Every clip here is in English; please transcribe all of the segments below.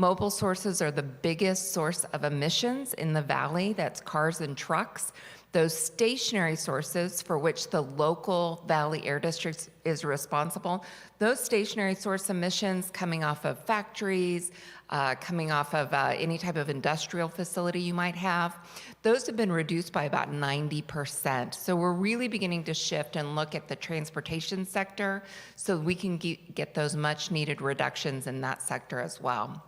Mobile sources are the biggest source of emissions in the valley. That's cars and trucks. Those stationary sources for which the local Valley Air District is responsible, those stationary source emissions coming off of factories, coming off of any type of industrial facility you might have, those have been reduced by about 90%. So we're really beginning to shift and look at the transportation sector so we can get those much needed reductions in that sector as well.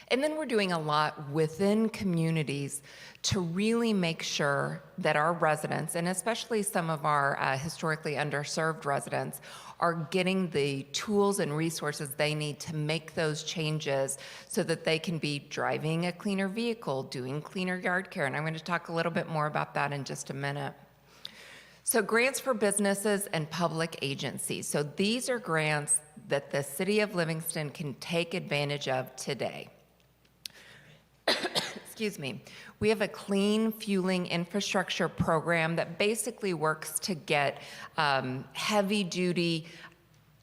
And then we're doing a lot within communities to really make sure that our residents, and especially some of our historically underserved residents, are getting the tools and resources they need to make those changes so that they can be driving a cleaner vehicle, doing cleaner yard care. And I'm going to talk a little bit more about that in just a minute. So grants for businesses and public agencies. So these are grants that the City of Livingston can take advantage of today. Excuse me. We have a clean fueling infrastructure program that basically works to get heavy-duty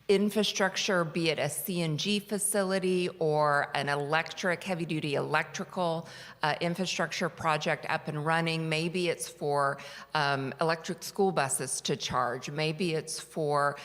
infrastructure, be it a CNG facility or an heavy-duty electrical infrastructure project up and running. Maybe it's for electric school buses to charge. Maybe it's for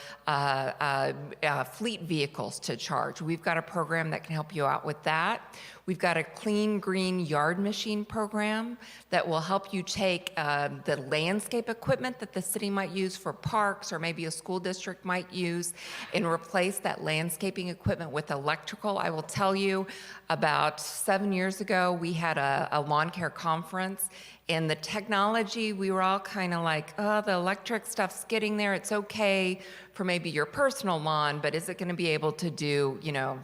fleet vehicles to charge. We've got a program that can help you out with that. We've got a clean green yard machine program that will help you take the landscape equipment that the city might use for parks or maybe a school district might use and replace that landscaping equipment with electrical. I will tell you, about 7 years ago, we had a lawn care conference, and the technology, we were all kind of like, oh, the electric stuff's getting there. It's okay for maybe your personal lawn, but is it going to be able to do, you know,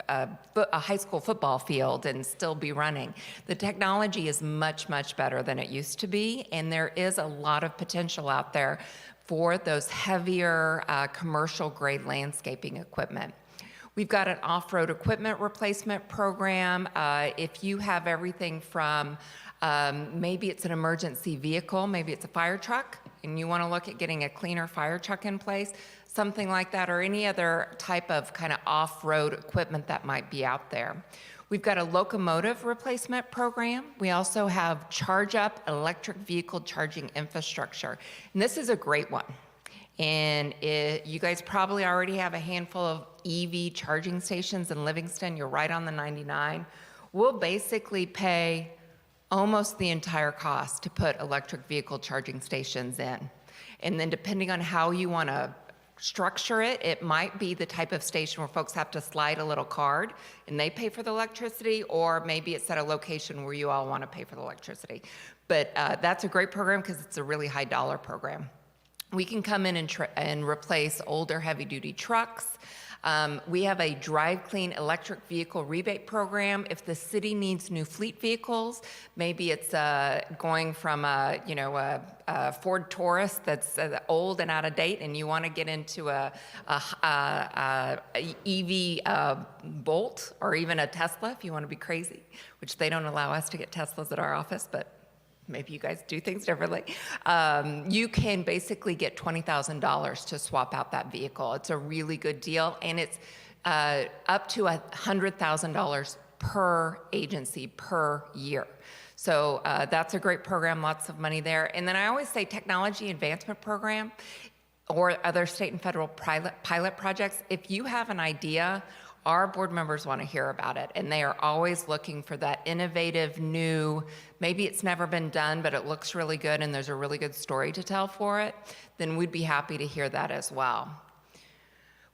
a high school football field and still be running? The technology is much, much better than it used to be, and there is a lot of potential out there for those heavier commercial-grade landscaping equipment. We've got an off-road equipment replacement program. If you have everything from maybe it's an emergency vehicle, maybe it's a fire truck, and you want to look at getting a cleaner fire truck in place, something like that, or any other type of kind of off-road equipment that might be out there. We've got a locomotive replacement program. We also have charge-up electric vehicle charging infrastructure. And this is a great one. And you guys probably already have a handful of EV charging stations in Livingston. You're right on the 99. We'll basically pay almost the entire cost to put electric vehicle charging stations in. And then depending on how you want to structure it, it might be the type of station where folks have to slide a little card and they pay for the electricity, or maybe it's at a location where you all want to pay for the electricity. But that's a great program because it's a really high dollar program. We can come in and replace older heavy-duty trucks. We have a drive clean electric vehicle rebate program. If the city needs new fleet vehicles, maybe it's going from a Ford Taurus that's old and out of date, and you want to get into a EV Bolt or even a Tesla if you want to be crazy, which they don't allow us to get Teslas at our office, but maybe you guys do things differently. You can basically get $20,000 to swap out that vehicle. It's a really good deal, and it's up to $100,000 per agency per year. So that's a great program, lots of money there. And then I always say technology advancement program or other state and federal pilot projects. If you have an idea, our board members want to hear about it, and they are always looking for that innovative, new, maybe it's never been done, but it looks really good and there's a really good story to tell for it, then we'd be happy to hear that as well.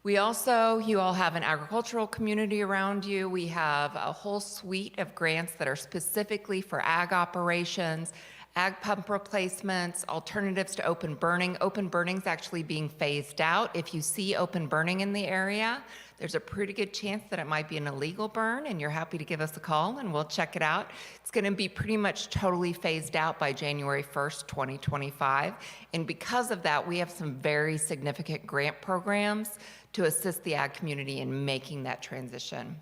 We also, you all have an agricultural community around you. We have a whole suite of grants that are specifically for ag operations, ag pump replacements, alternatives to open burning. Open burning is actually being phased out. If you see open burning in the area, there's a pretty good chance that it might be an illegal burn, and you're happy to give us a call and we'll check it out. It's going to be pretty much totally phased out by January 1st, 2025. And because of that, we have some very significant grant programs to assist the ag community in making that transition.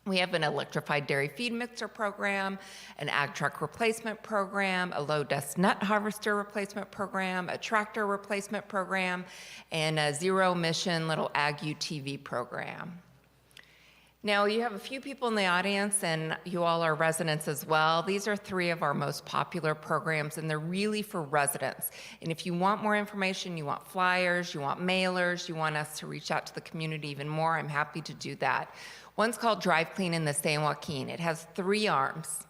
We have an electrified dairy feed mixer program, an ag truck replacement program, a low dust nut harvester replacement program, a tractor replacement program, and a zero emission little ag UTV program. Now, you have a few people in the audience, and you all are residents as well. These are 3 of our most popular programs, and they're really for residents. And if you want more information, you want flyers, you want mailers, you want us to reach out to the community even more, I'm happy to do that. One's called Drive Clean in the San Joaquin. It has 3 arms.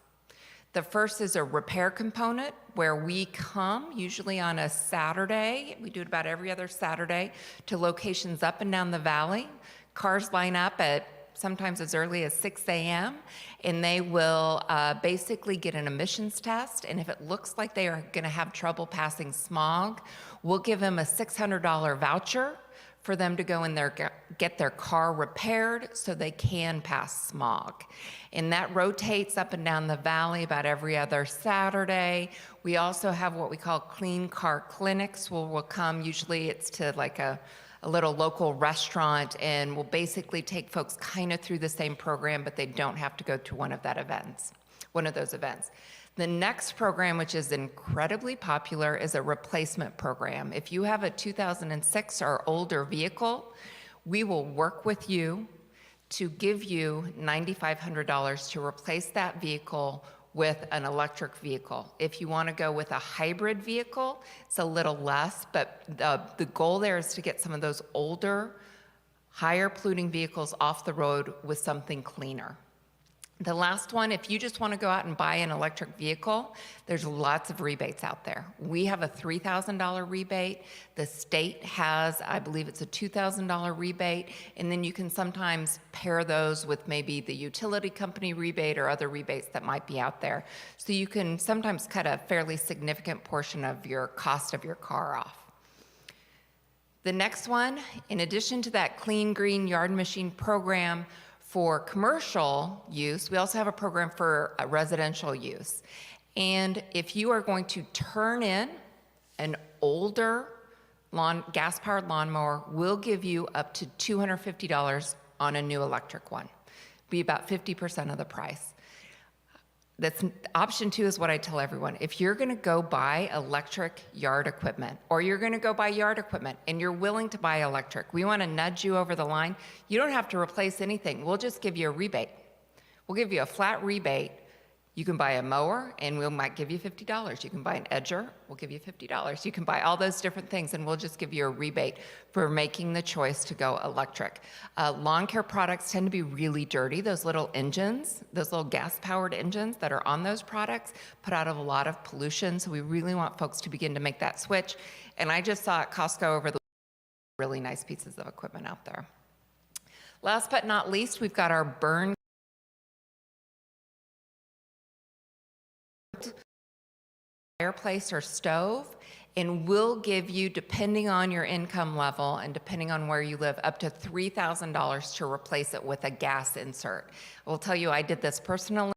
The first is a repair component where we come, usually on a Saturday, we do it about every other Saturday, to locations up and down the valley. Cars line up at sometimes as early as 6 a.m., and they will basically get an emissions test, and if it looks like they are gonna have trouble passing smog, we'll give them a $600 voucher for them to go in there, get their car repaired so they can pass smog. And that rotates up and down the valley about every other Saturday. We also have what we call clean car clinics, where we'll come, usually it's to like a little local restaurant, and we'll basically take folks kind of through the same program, but they don't have to go to one of those events. The next program, which is incredibly popular, is a replacement program. If you have a 2006 or older vehicle, we will work with you to give you $9,500 to replace that vehicle with an electric vehicle. If you want to go with a hybrid vehicle, it's a little less, but the goal there is to get some of those older, higher polluting vehicles off the road with something cleaner. The last one, if you just want to go out and buy an electric vehicle, there's lots of rebates out there. We have a $3,000 rebate. The state has, I believe it's a $2,000 rebate, and then you can sometimes pair those with maybe the utility company rebate or other rebates that might be out there. So you can sometimes cut a fairly significant portion of your cost of your car off. The next one, in addition to that Clean Green Yard Machine program, for commercial use, we also have a program for residential use. And if you are going to turn in an older gas-powered lawnmower, we'll give you up to $250 on a new electric one. Be about 50% of the price. That's option 2 is what I tell everyone. If you're gonna go buy electric yard equipment, or you're gonna go buy yard equipment and you're willing to buy electric, we wanna nudge you over the line. You don't have to replace anything. We'll just give you a rebate. We'll give you a flat rebate. You can buy a mower and we might give you $50. You can buy an edger, we'll give you $50. You can buy all those different things and we'll just give you a rebate for making the choice to go electric. Lawn care products tend to be really dirty. Those little engines, those little gas-powered engines that are on those products put out a lot of pollution, so we really want folks to begin to make that switch. And I just saw at Costco over the really nice pieces of equipment out there. Last but not least, we've got our burn fireplace or stove, and we'll give you, depending on your income level and depending on where you live, up to $3,000 to replace it with a gas insert. I will tell you, I did this personally.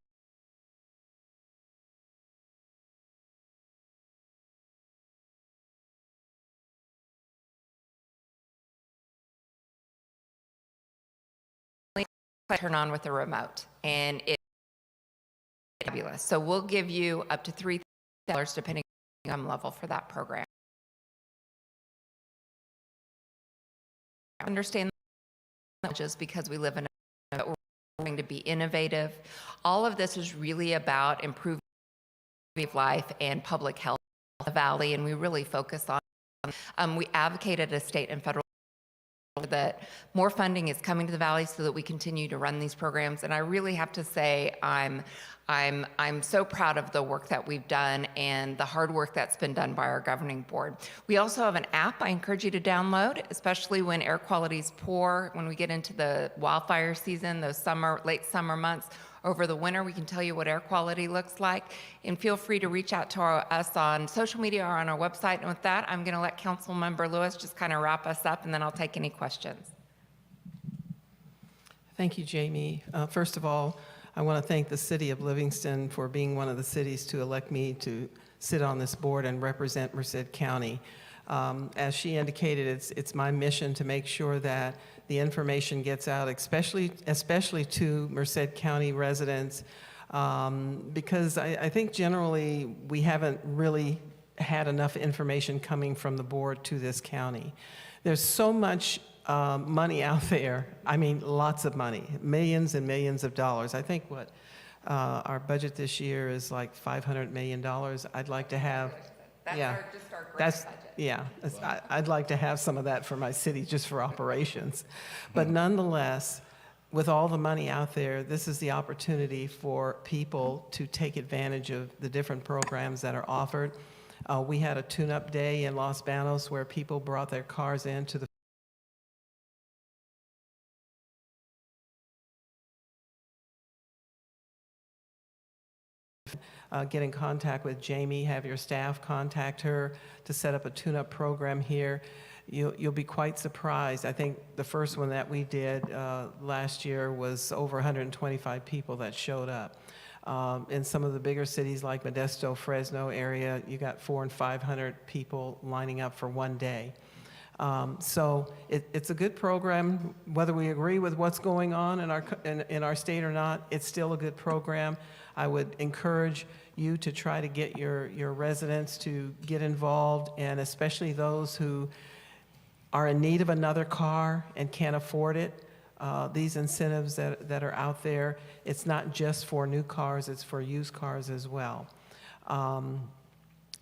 Turn on with a remote, and it's fabulous. So we'll give you up to $3,000 depending on income level for that program. Understand just because we live in a, we're going to be innovative. All of this is really about improving life and public health in the valley, and we really focus on. We advocate at a state and federal that more funding is coming to the valley so that we continue to run these programs. And I really have to say I'm so proud of the work that we've done and the hard work that's been done by our governing board. We also have an app I encourage you to download, especially when air quality is poor, when we get into the wildfire season, those late summer months. Over the winter, we can tell you what air quality looks like. And feel free to reach out to us on social media or on our website. And with that, I'm going to let Council Member Lewis just kind of wrap us up, and then I'll take any questions. Thank you, Jamie. First of all, I want to thank the City of Livingston for being one of the cities to elect me to sit on this board and represent Merced County. As she indicated, it's my mission to make sure that the information gets out, especially to Merced County residents, because I think generally we haven't really had enough information coming from the board to this county. There's so much money out there. I mean, lots of money, millions and millions of dollars. I think what our budget this year is like $500 million. I'd like to have, That's yeah, just our grant that's, budget. yeah, I'd like to have some of that for my city, just for operations. But nonetheless, with all the money out there, this is the opportunity for people to take advantage of the different programs that are offered. We had a tune-up day in Los Banos where people brought their cars into the get in contact with Jamie, have your staff contact her to set up a tune-up program here. You'll be quite surprised. I think the first one that we did last year was over 125 people that showed up. In some of the bigger cities like Modesto, Fresno area, you got 400 and 500 people lining up for one day. So it's a good program. Whether we agree with what's going on in our state or not, it's still a good program. I would encourage you to try to get your residents to get involved, and especially those who are in need of another car and can't afford it. These incentives that are out there, it's not just for new cars, it's for used cars as well.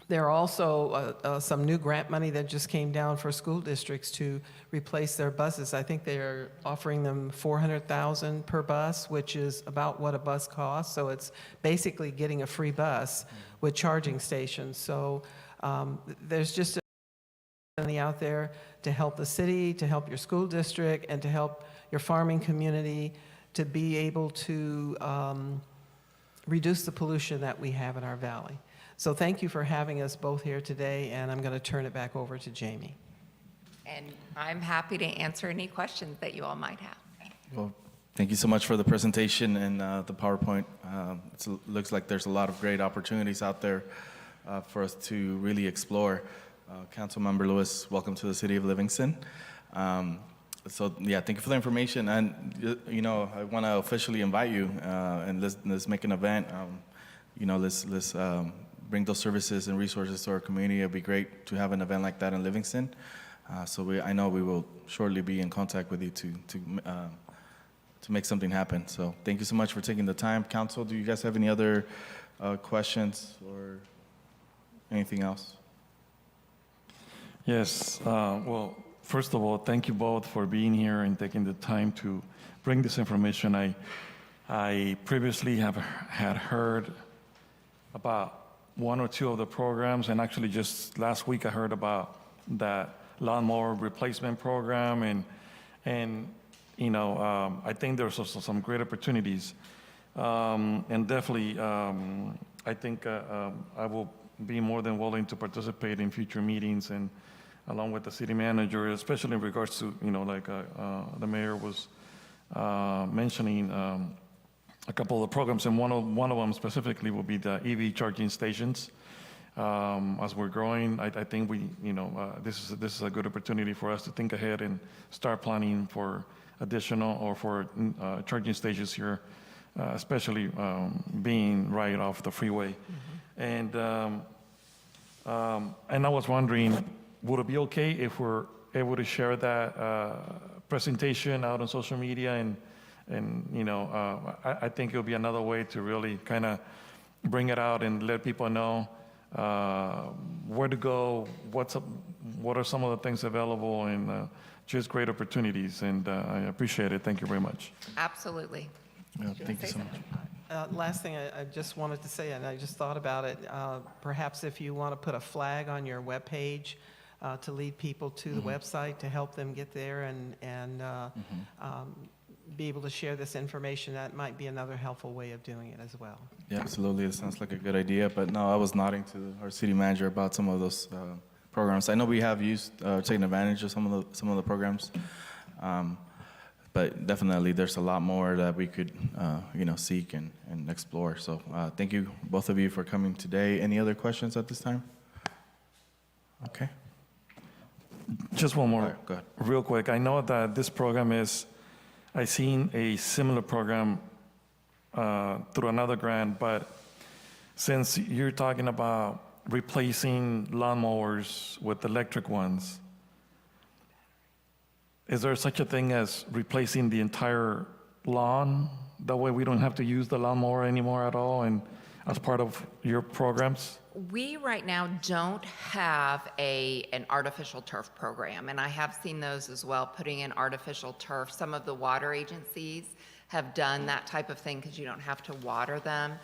There are also some new grant money that just came down for school districts to replace their buses. I think they're offering them $400,000 per bus, which is about what a bus costs. So it's basically getting a free bus with charging stations. So there's just money out there to help the city, to help your school district, and to help your farming community to be able to reduce the pollution that we have in our valley. So thank you for having us both here today, and I'm going to turn it back over to Jamie. And I'm happy to answer any questions that you all might have. Well, thank you so much for the presentation and the PowerPoint. It looks like there's a lot of great opportunities out there for us to really explore. Councilmember Lewis, welcome to the city of Livingston. So yeah, thank you for the information. And you know, I want to officially invite you and let's make an event. You know, let's bring those services and resources to our community. It'd be great to have an event like that in Livingston. So I know we will shortly be in contact with you to make something happen. So thank you so much for taking the time. Council, do you guys have any other questions or anything else? Yes, well, first of all, thank you both for being here and taking the time to bring this information. I previously had heard about one or two of the programs, and actually just last week I heard about that lawnmower replacement program, and you know, I think there's also some great opportunities, and definitely I think I will be more than willing to participate in future meetings and along with the city manager, especially in regards to, you know, like the mayor was mentioning a couple of programs, and one of them specifically will be the EV charging stations. As we're growing, I think we, you know, this is a good opportunity for us to think ahead and start planning for additional or for charging stations here, especially being right off the freeway. Mm-hmm. And I was wondering, would it be okay if we're able to share that presentation out on social media? And you know, I think it'll be another way to really kind of bring it out and let people know where to go, what are some of the things available, and just great opportunities. And I appreciate it. Thank you very much. Absolutely. Yeah, thank you so much. Last thing I just wanted to say, and I just thought about it, perhaps if you want to put a flag on your webpage to lead people to the website to help them get there and be able to share this information, that might be another helpful way of doing it as well. Yeah, absolutely. It sounds like a good idea. But no, I was nodding to our city manager about some of those programs. I know we have taken advantage of some of the programs, but definitely there's a lot more that we could, you know, seek and explore. So thank you, both of you, for coming today. Any other questions at this time? Okay. Just one more, right, go ahead. real quick. I know that this program I've seen a similar program through another grant, but since you're talking about replacing lawnmowers with electric ones, is there such a thing as replacing the entire lawn? That way we don't have to use the lawnmower anymore at all, and as part of your programs? We right now don't have an artificial turf program, and I have seen those as well, putting in artificial turf. Some of the water agencies have done that type of thing because you don't have to water them.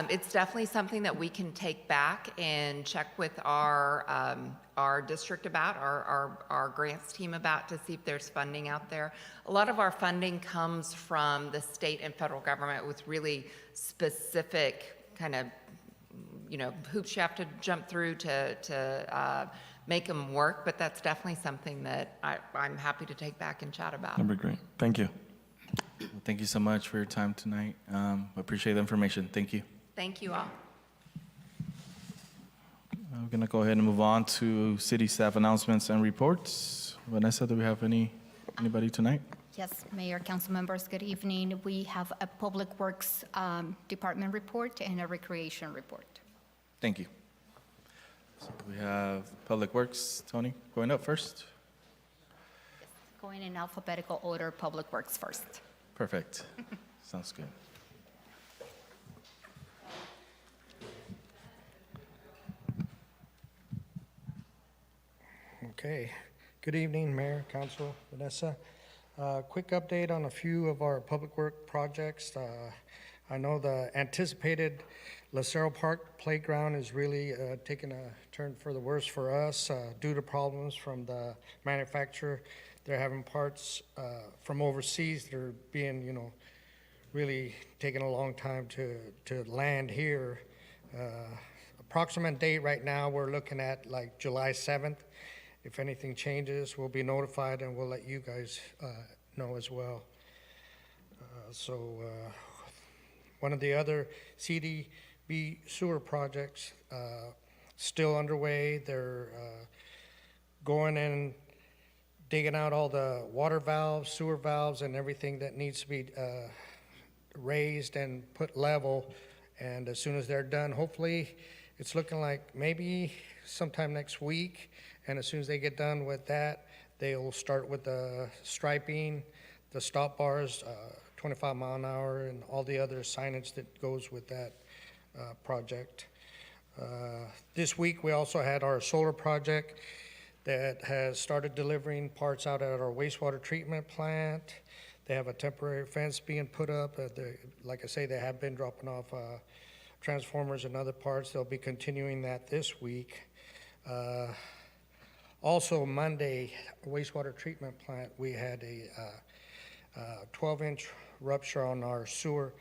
It's definitely something that we can take back and check with our district about, our grants team about, to see if there's funding out there. A lot of our funding comes from the state and federal government with really specific kind of, hoops you have to jump through to make them work, but that's definitely something that I'm happy to take back and chat about. That'd be great. Thank you. Thank you so much for your time tonight. Appreciate the information. Thank you. Thank you all. I'm going to go ahead and move on to city staff announcements and reports. Vanessa, do we have anybody tonight? Yes, Mayor, council members, good evening. We have a Public Works Department report and a Recreation report. Thank you. So we have Public Works. Tony, going up first. Going in alphabetical order, Public Works first. Perfect. Sounds good. Okay. Good evening, Mayor, Council, Vanessa. Quick update on a few of our public work projects. I know the anticipated Lucero Park Playground is really taking a turn for the worse for us due to problems from the manufacturer. They're having parts from overseas that are being, really taking a long time to land here. Approximate date right now, we're looking at like July 7th. If anything changes, we'll be notified and we'll let you guys know as well. One of the other CDB sewer projects still underway. They're going and digging out all the water valves, sewer valves, and everything that needs to be raised and put level. And as soon as they're done, hopefully, it's looking like maybe sometime next week. And as soon as they get done with that, they'll start with the striping, the stop bars, 25 mile an hour, and all the other signage that goes with that project. This week, we also had our solar project that has started delivering parts out at our wastewater treatment plant. They have a temporary fence being put up. Like I say, they have been dropping off transformers and other parts. They'll be continuing that this week. Also, Monday, wastewater treatment plant, we had a 12-inch rupture on our sewer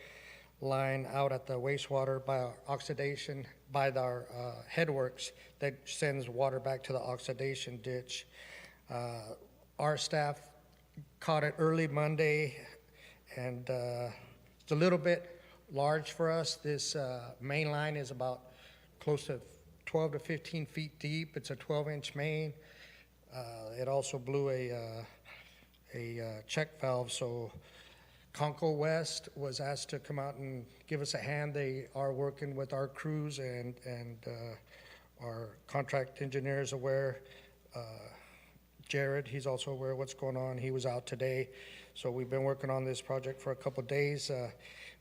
line out at the wastewater by our oxidation, by our headworks that sends water back to the oxidation ditch. Our staff caught it early Monday, and it's a little bit large for us. This main line is about close to 12 to 15 feet deep. It's a 12-inch main. It also blew a check valve, so Cinco West was asked to come out and give us a hand. They are working with our crews, and our contract engineer is aware. Jared, he's also aware of what's going on. He was out today. So we've been working on this project for a couple of days.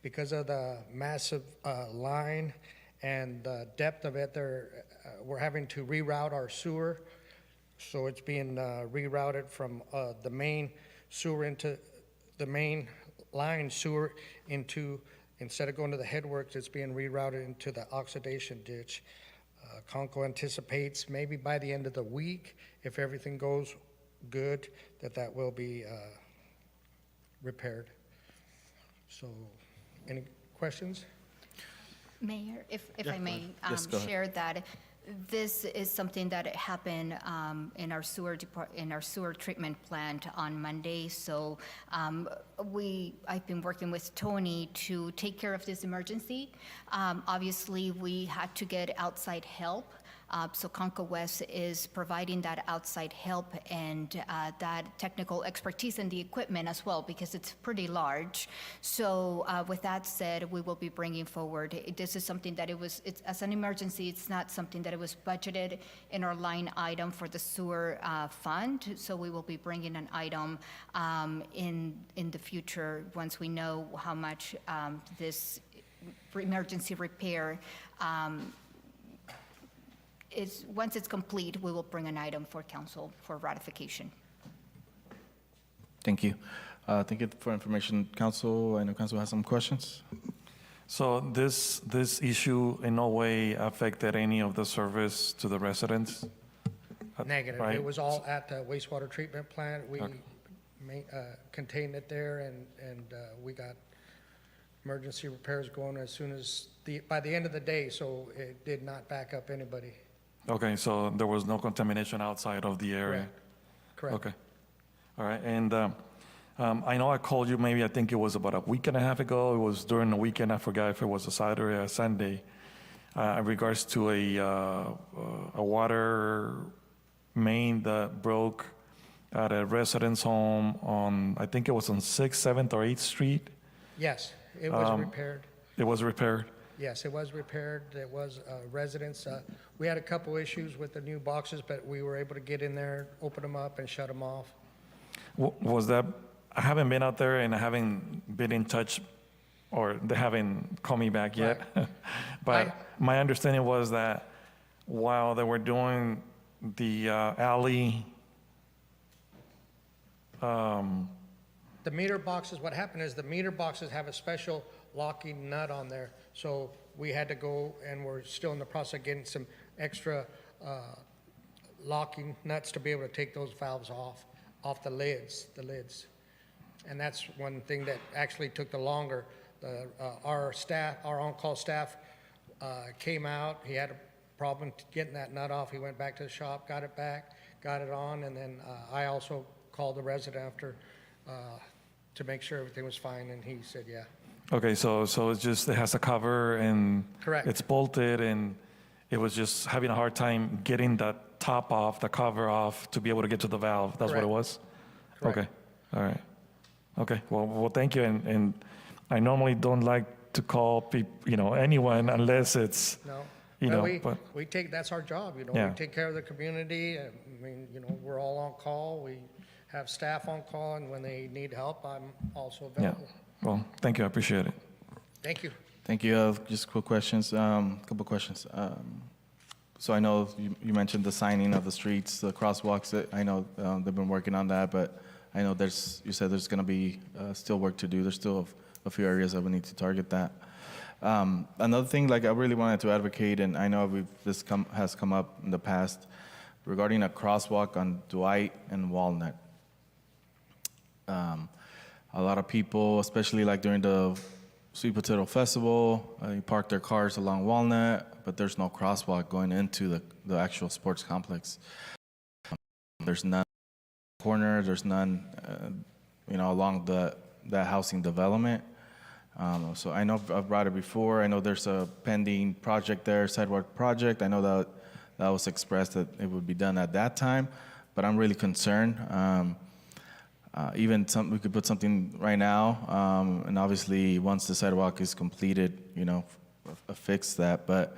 Because of the massive line and the depth of it, we're having to reroute our sewer. So it's being rerouted from the main sewer into the main line sewer into, instead of going to the headworks, it's being rerouted into the oxidation ditch. Cinco anticipates maybe by the end of the week, if everything goes good, that will be repaired. So, any questions? Mayor, if I may Yes, go ahead. share that, this is something that happened in our sewer treatment plant on Monday. So I've been working with Tony to take care of this emergency. Obviously, we had to get outside help So Conco West is providing that outside help and that technical expertise and the equipment as well, because it's pretty large. So with that said, we will be bringing forward, this is something that it's as an emergency, it's not something that it was budgeted in our line item for the sewer fund. So we will be bringing an item in the future once we know how much this emergency repair is. Once it's complete, we will bring an item for council for ratification. Thank you. Thank you for information, Council. I know Council has some questions. So this issue in no way affected any of the service to the residents? Negative. Right. It was all at the wastewater treatment plant. We Okay. contained it there, and we got emergency repairs going as soon as by the end of the day, so it did not back up anybody. Okay, so there was no contamination outside of the area? Correct. Okay. All right, and I know I called you maybe, I think it was about a week and a half ago. It was during the weekend. I forgot if it was a Saturday or a Sunday. In regards to a water main that broke at a residence home on, I think it was on 6th, 7th, or 8th Street. Yes, it was repaired. It was repaired? Yes, it was repaired. It was residents. We had a couple issues with the new boxes, but we were able to get in there, open them up, and shut them off. Was that, I haven't been out there and I haven't been in touch, or they haven't called me back yet. But my understanding was that while they were doing the alley, The meter boxes, what happened is the meter boxes have a special locking nut on there. So we had to go, and we're still in the process of getting some extra locking nuts to be able to take those valves off the lids. And that's one thing that actually took the longer. Our on-call staff came out. He had a problem getting that nut off. He went back to the shop, got it back, got it on, and then I also called the resident after to make sure everything was fine, and he said, yeah. okay, so it's just, it has a cover and Correct. it's bolted, and it was just having a hard time getting the top off, the cover off, to be able to get to the valve. That's what it Correct. was? Correct. Okay, all right. Okay, well, thank you, and I normally don't like to call anyone unless it's, No. but, We take, that's our job, Yeah. we take care of the community. I mean, we're all on call. We have staff on call, and when they need help, I'm also yeah. available. Well, thank you, I appreciate it. Thank you. Thank you. Just quick questions, couple questions. So I know you mentioned the signing of the streets, the crosswalks. I know they've been working on that, but I know you said there's going to be still work to do. There's still a few areas that we need to target that. Another thing, like I really wanted to advocate, and I know this has come up in the past, regarding a crosswalk on Dwight and Walnut. A lot of people, especially like during the Sweet Potato Festival, you park their cars along Walnut, but there's no crosswalk going into the actual sports complex. There's none in the corner, there's none, along that housing development. So I know I've brought it before. I know there's a pending project there, sidewalk project. I know that was expressed that it would be done at that time, but I'm really concerned. Even we could put something right now, and obviously once the sidewalk is completed, fix that. But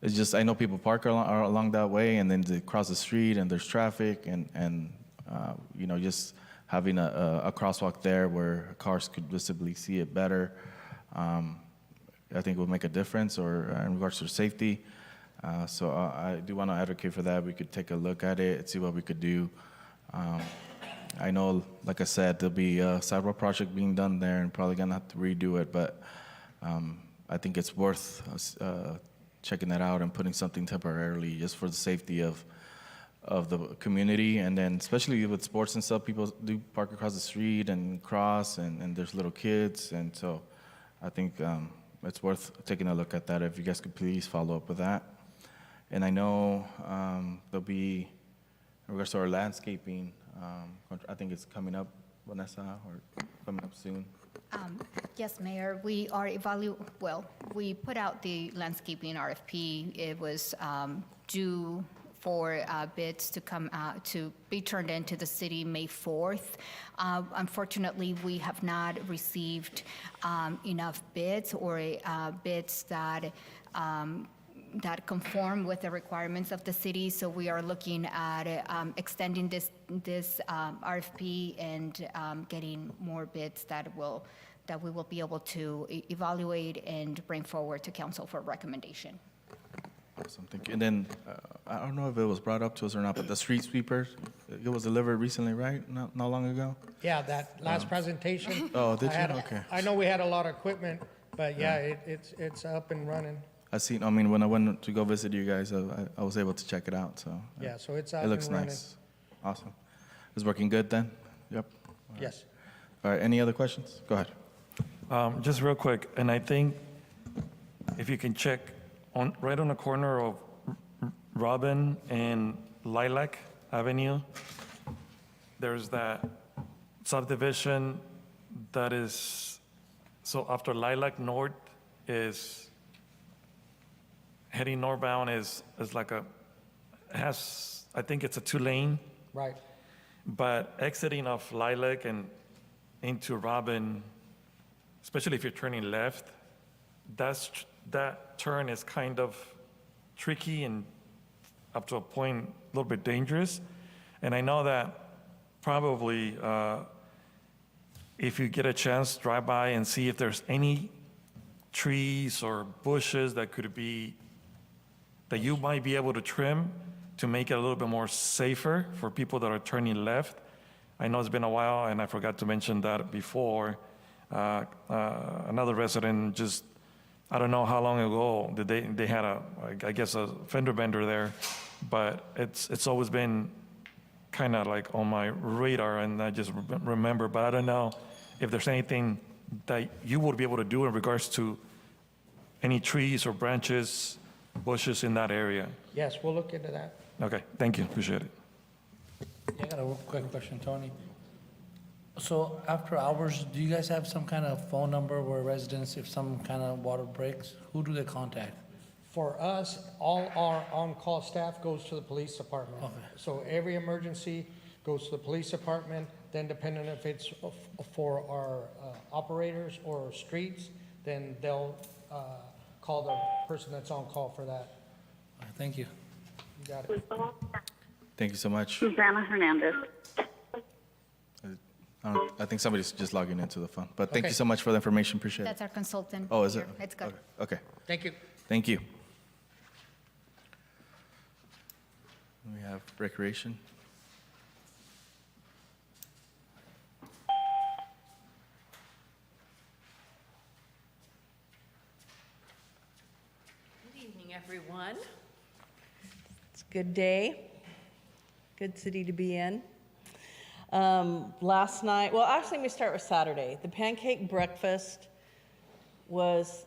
it's just, I know people park along that way, and then they cross the street, and there's traffic, and just having a crosswalk there where cars could visibly see it better, I think will make a difference, or in regards to safety. So I do want to advocate for that. We could take a look at it and see what we could do. I know, like I said, there'll be a sidewalk project being done there, and probably gonna have to redo it, but I think it's worth checking that out and putting something temporarily just for the safety of the community. And then especially with sports and stuff, people do park across the street and cross, and there's little kids, and so I think it's worth taking a look at that. If you guys could please follow up with that. And I know there'll be, in regards to our landscaping, I think it's coming up, Vanessa, or coming up soon. Yes, Mayor, we are we put out the landscaping RFP. It was due for bids to come out, to be turned into the city May 4th. Unfortunately, we have not received enough bids or bids that that conform with the requirements of the city. So we are looking at extending this RFP and getting more bids that we will be able to evaluate and bring forward to council for recommendation. Awesome, thank you. And then, I don't know if it was brought up to us or not, but the street sweepers, it was delivered recently, right? Not long ago? Yeah, that last presentation. Oh, did I you? had- Okay. I know we had a lot of equipment, but yeah, it's up and running. I mean, when I went to go visit you guys, I was able to check it out, so. Yeah, so it's up It and looks running. nice. Awesome. It's working good then? Yep. Yes. All right, any other questions? Go ahead. Just real quick, and I think if you can check right on the corner of Robin and Lilac Avenue, there's that subdivision that is, so after Lilac North is, heading northbound is like I think it's a 2-lane, Right. but exiting off Lilac and into Robin, especially if you're turning left, that turn is kind of tricky and up to a point a little bit dangerous. And I know that probably if you get a chance, drive by and see if there's any trees or bushes that you might be able to trim to make it a little bit more safer for people that are turning left. I know it's been a while, and I forgot to mention that before. Another resident just, I don't know how long ago, they had I guess a fender bender there, but it's always been kind of like on my radar, and I just remember, but I don't know if there's anything that you would be able to do in regards to any trees or branches, bushes in that area. Yes, we'll look into that. Okay, thank you, appreciate it. I got a quick question, Tony. So after hours, do you guys have some kind of phone number where residents, if some kind of water breaks, who do they contact? For us, all our on-call staff goes to the police department. Okay. So every emergency goes to the police department, then depending if it's for our operators or streets, then they'll call the person that's on call for that. All right, thank you. You got it. Thank you so much. Susanna Hernandez. I think somebody's just logging into the phone, but thank Okay. you so much for the information, appreciate it. That's our consultant. Oh, is it? It's good. Okay, Thank you. thank you. We have recreation. Good evening, everyone. It's a good day, good city to be in. Last night, well, actually, let me start with Saturday. The pancake breakfast was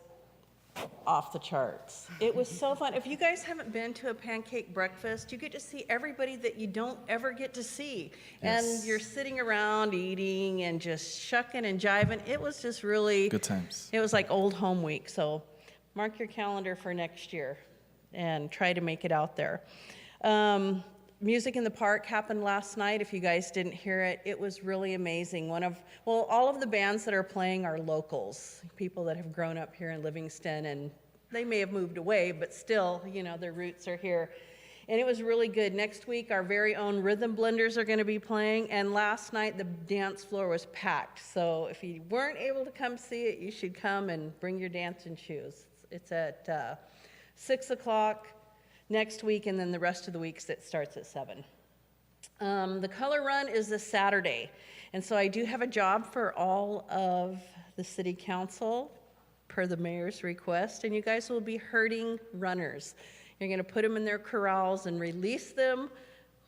off the charts. It was so fun. If you guys haven't been to a pancake breakfast, you get to see everybody that you don't ever get to see. Yes. And you're sitting around eating and just shucking and jiving. It was just really Good times. It was like old home week. So mark your calendar for next year and try to make it out there. Music in the Park happened last night. If you guys didn't hear it, it was really amazing. All of the bands that are playing are locals, people that have grown up here in Livingston, and they may have moved away, but still, their roots are here. And it was really good. Next week, our very own Rhythm Blenders are going to be playing, and last night, the dance floor was packed. So if you weren't able to come see it, you should come and bring your dancing shoes. It's at 6 o'clock. Next week, and then the rest of the weeks it starts at 7. The color run is this Saturday, and so I do have a job for all of the city council per the mayor's request, and you guys will be herding runners. You're going to put them in their corrals and release them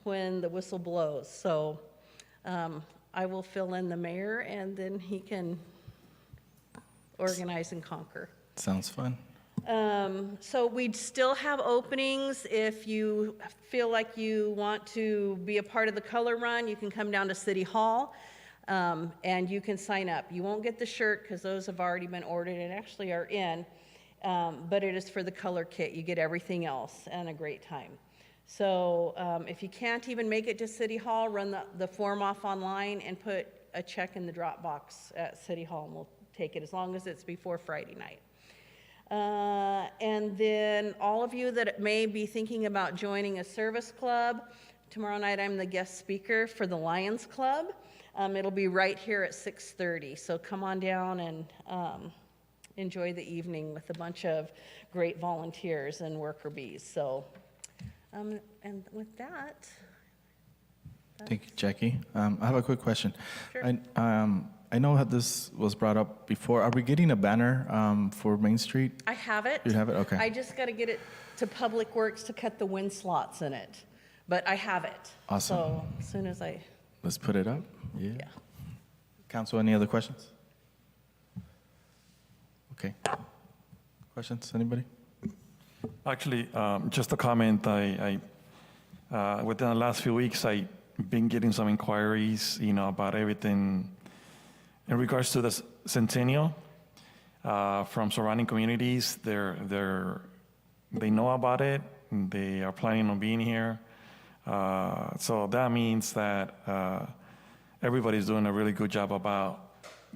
when the whistle blows. So I will fill in the mayor, and then he can organize and conquer. Sounds fun. So we'd still have openings. If you feel like you want to be a part of the color run, you can come down to City Hall, and you can sign up. You won't get the shirt because those have already been ordered and actually are in. but it is for the color kit. You get everything else and a great time. So if you can't even make it to City Hall, run the form off online and put a check in the drop box at City Hall, and we'll take it as long as it's before Friday night. And then all of you that may be thinking about joining a service club, tomorrow night I'm the guest speaker for the Lions Club. It'll be right here at 6:30, so come on down and enjoy the evening with a bunch of great volunteers and worker bees. So, and with that, Thank you, Jackie. I have a quick question. Sure. I know that this was brought up before. Are we getting a banner for Main Street? I have it. You have it? Okay. I just got to get it to Public Works to cut the wind slots in it, but I have it. Awesome. So as soon as I, Let's put it up. Yeah. yeah. Council, any other questions? Okay. Questions, anybody? Actually, just a comment. Within the last few weeks, I've been getting some inquiries, about everything in regards to the Centennial from surrounding communities. They know about it. They are planning on being here. So that means that everybody's doing a really good job about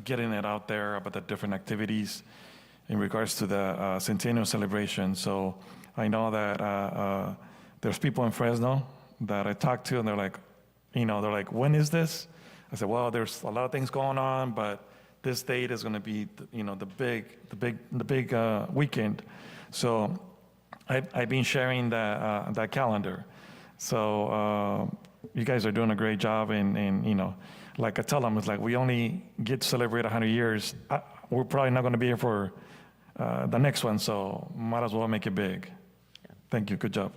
getting it out there, about the different activities in regards to the Centennial celebration. So I know that there's people in Fresno that I talked to, and they're like, when is this? I said, well, there's a lot of things going on, but this date is going to be, the big weekend. So I've been sharing that calendar. So you guys are doing a great job, and like I tell them, it's like we only get to celebrate 100 years. We're probably not going to be here for the next one, so might as well make it big. Thank you. Good job.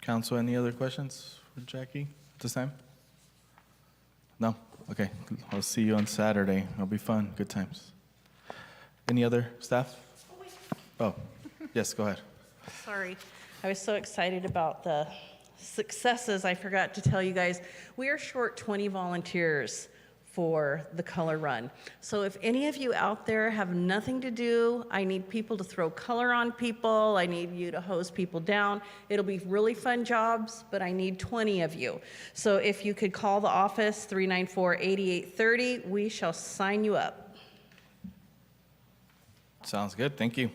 Council, any other questions for Jackie at this time? No? Okay. I'll see you on Saturday. It'll be fun. Good times. Any other staff? Oh, yes, go ahead. Sorry. I was so excited about the successes. I forgot to tell you guys, we are short 20 volunteers for the color run. So if any of you out there have nothing to do, I need people to throw color on people, I need you to hose people down. It'll be really fun jobs, but I need 20 of you. So if you could call the office, 394-8830, we shall sign you up. Sounds good. Thank you.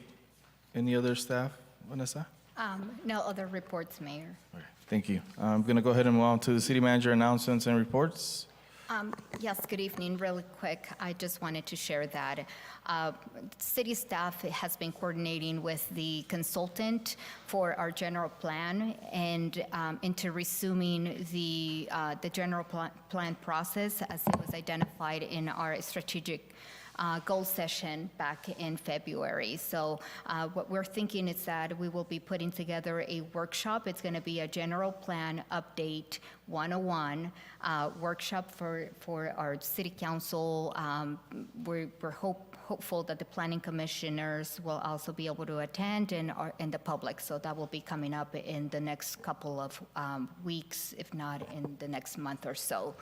Any other staff? Vanessa? No other reports, Mayor. All right. Thank you. I'm going to go ahead and move on to the city manager announcements and reports. Yes, good evening. Really quick, I just wanted to share that city staff has been coordinating with the consultant for our general plan and into resuming the general plan process as it was identified in our strategic goal session back in February. So what we're thinking is that we will be putting together a workshop. It's going to be a general plan update 101 workshop for our city council. We're hopeful that the planning commissioners will also be able to attend and the public. So that will be coming up in the next couple of weeks, if not in the next month or so.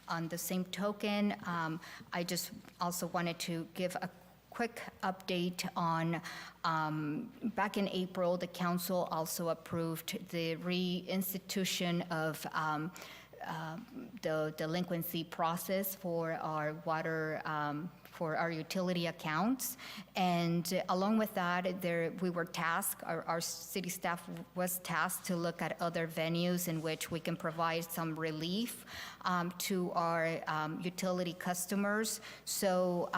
On the same token, I just also wanted to give a quick update on, back in April, the council also approved the reinstitution of the delinquency process for our water, for our utility accounts. And along with that, we were tasked, our city staff was tasked to look at other venues in which we can provide some relief to our utility customers. So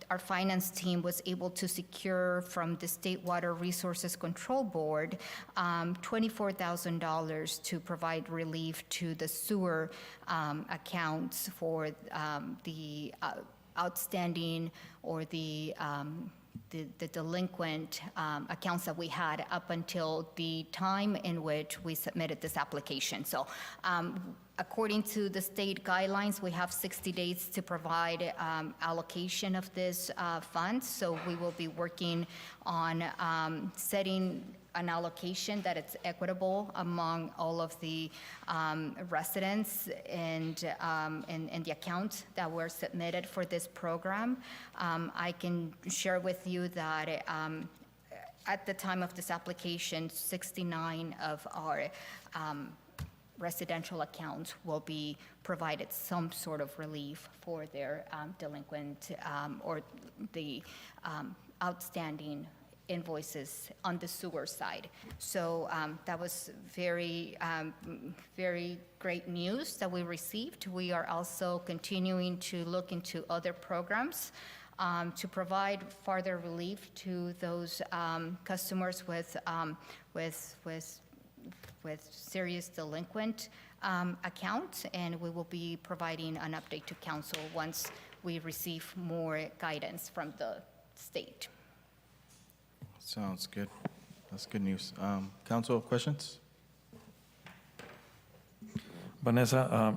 our finance team was able to secure from the State Water Resources Control Board $24,000 to provide relief to the sewer accounts for the outstanding or the delinquent accounts that we had up until the time in which we submitted this application. So According to the state guidelines, we have 60 days to provide allocation of this fund. So we will be working on setting an allocation that it's equitable among all of the residents and the accounts that were submitted for this program. I can share with you that at the time of this application, 69 of our residential accounts will be provided some sort of relief for their delinquent or the outstanding invoices on the sewer side. So that was very, very great news that we received. We are also continuing to look into other programs to provide further relief to those customers with serious delinquent accounts, and we will be providing an update to council once we receive more guidance from the state. Sounds good. That's good news. Council, questions? Vanessa,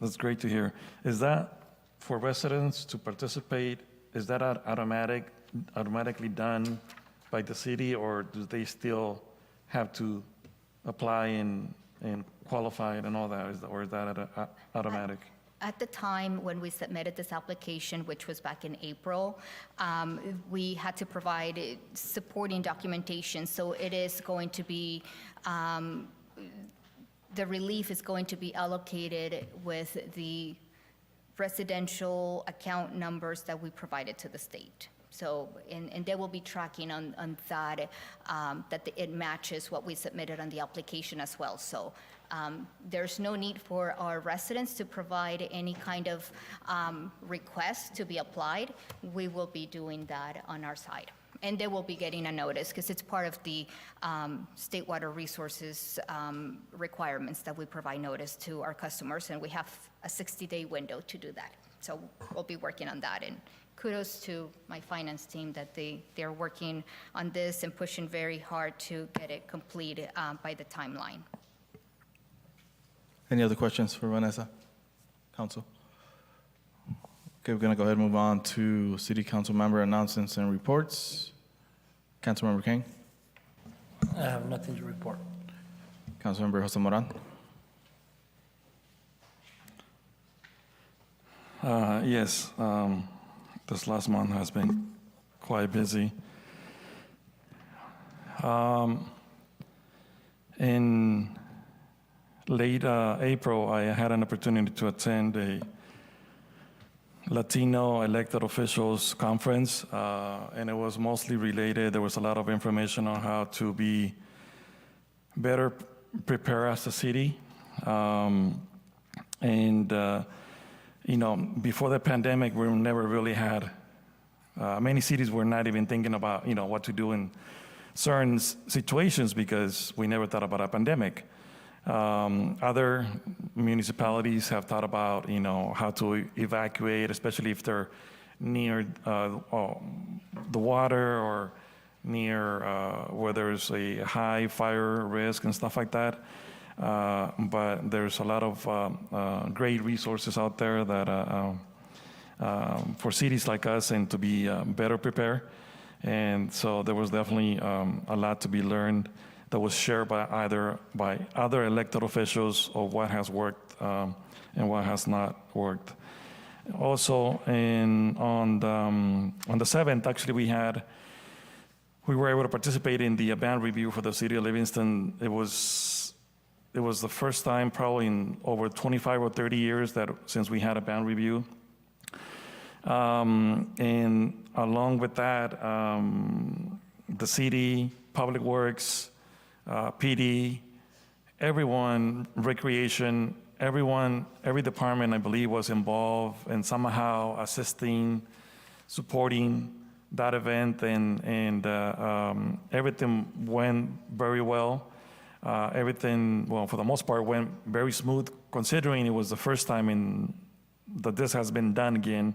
that's great to hear. Is that for residents to participate, is that automatically done by the city, or do they still have to apply and qualify and all that, or is that automatic? At the time when we submitted this application, which was back in April, we had to provide supporting documentation. So it is going to be, the relief is going to be allocated with the residential account numbers that we provided to the state. So, and they will be tracking on that, that it matches what we submitted on the application as well. So there's no need for our residents to provide any kind of request to be applied. We will be doing that on our side. And they will be getting a notice because it's part of the state water resources requirements that we provide notice to our customers, and we have a 60-day window to do that. So we'll be working on that, and kudos to my finance team that they're working on this and pushing very hard to get it completed by the timeline. Any other questions for Vanessa? Council? Okay, we're going to go ahead and move on to City Council member announcements and reports. Councilmember King? I have nothing to report. Councilmember Jose Moran? Yes, this last month has been quite busy. In late April, I had an opportunity to attend a Latino elected officials conference, and it was mostly related. There was a lot of information on how to be better prepared as a city. You know, before the pandemic, we never really had, many cities were not even thinking about, you know, what to do in certain situations because we never thought about a pandemic. Other municipalities have thought about, you know, how to evacuate, especially if they're near the water or near where there's a high fire risk and stuff like that. But there's a lot of great resources out there that for cities like us and to be better prepared. And so there was definitely a lot to be learned that was shared by other elected officials of what has worked and what has not worked. Also, on the 7th, actually, we were able to participate in the band review for the city of Livingston. It was the first time probably in over 25 or 30 years since we had a band review. And along with that, the city, Public Works, PD, everyone, recreation, every department, I believe, was involved and somehow assisting, supporting that event, and everything went very well. Everything, well, for the most part, went very smooth, considering it was the first time that this has been done again.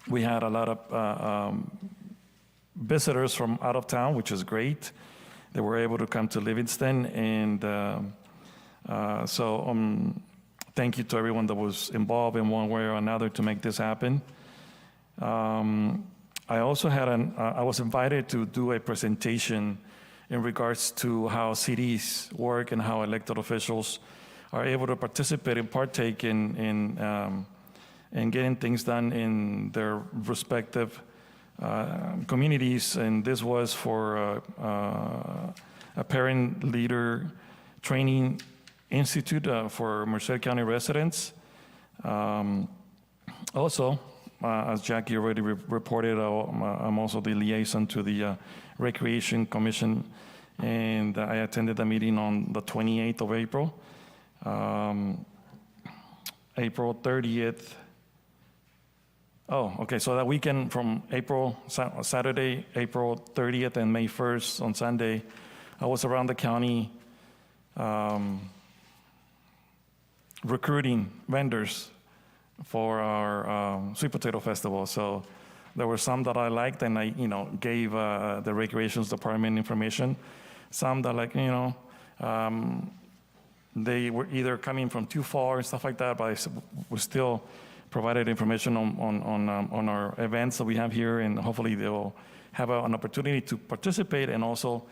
We had a lot of visitors from out of town, which is great. They were able to come to Livingston, and Thank you to everyone that was involved in one way or another to make this happen. I also I was invited to do a presentation in regards to how cities work and how elected officials are able to participate and partake in getting things done in their respective communities. And this was for a parent leader training institute for Merced County residents. Also, as Jackie already reported, I'm also the liaison to the Recreation Commission, and I attended the meeting on the 28th of April. April 30th. Oh, okay, so that weekend from Saturday, April 30th, and May 1st on Sunday, I was around the county recruiting vendors for our sweet potato festival. So there were some that I liked, and I, gave the recreations department information. Some that, they were either coming from too far and stuff like that, but we still provided information on our events that we have here, and hopefully they will have an opportunity to participate and also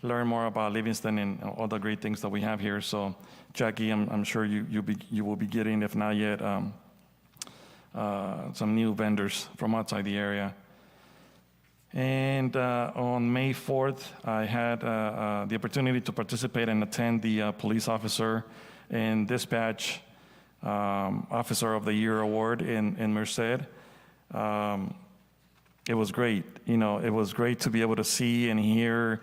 learn more about Livingston and all the great things that we have here. So, Jackie, I'm sure you will be getting, if not yet, some new vendors from outside the area. And on May 4th, I had the opportunity to participate and attend the Police Officer and Dispatch Officer of the Year Award in Merced. It was great. It was great to be able to see and hear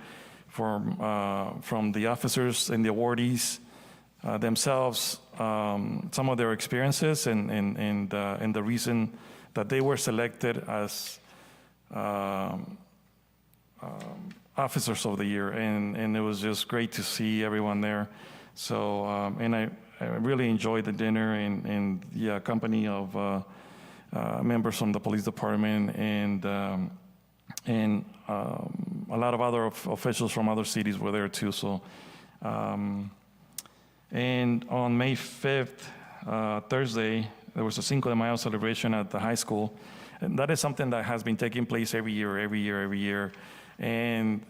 from the officers and the awardees themselves some of their experiences and the reason that they were selected as officers of the year, and it was just great to see everyone there. So and I really enjoyed the dinner and the company of members from the police department and a lot of other officials from other cities were there too. So and on May 5th, Thursday, there was a Cinco de Mayo celebration at the high school. And that is something that has been taking place every year. And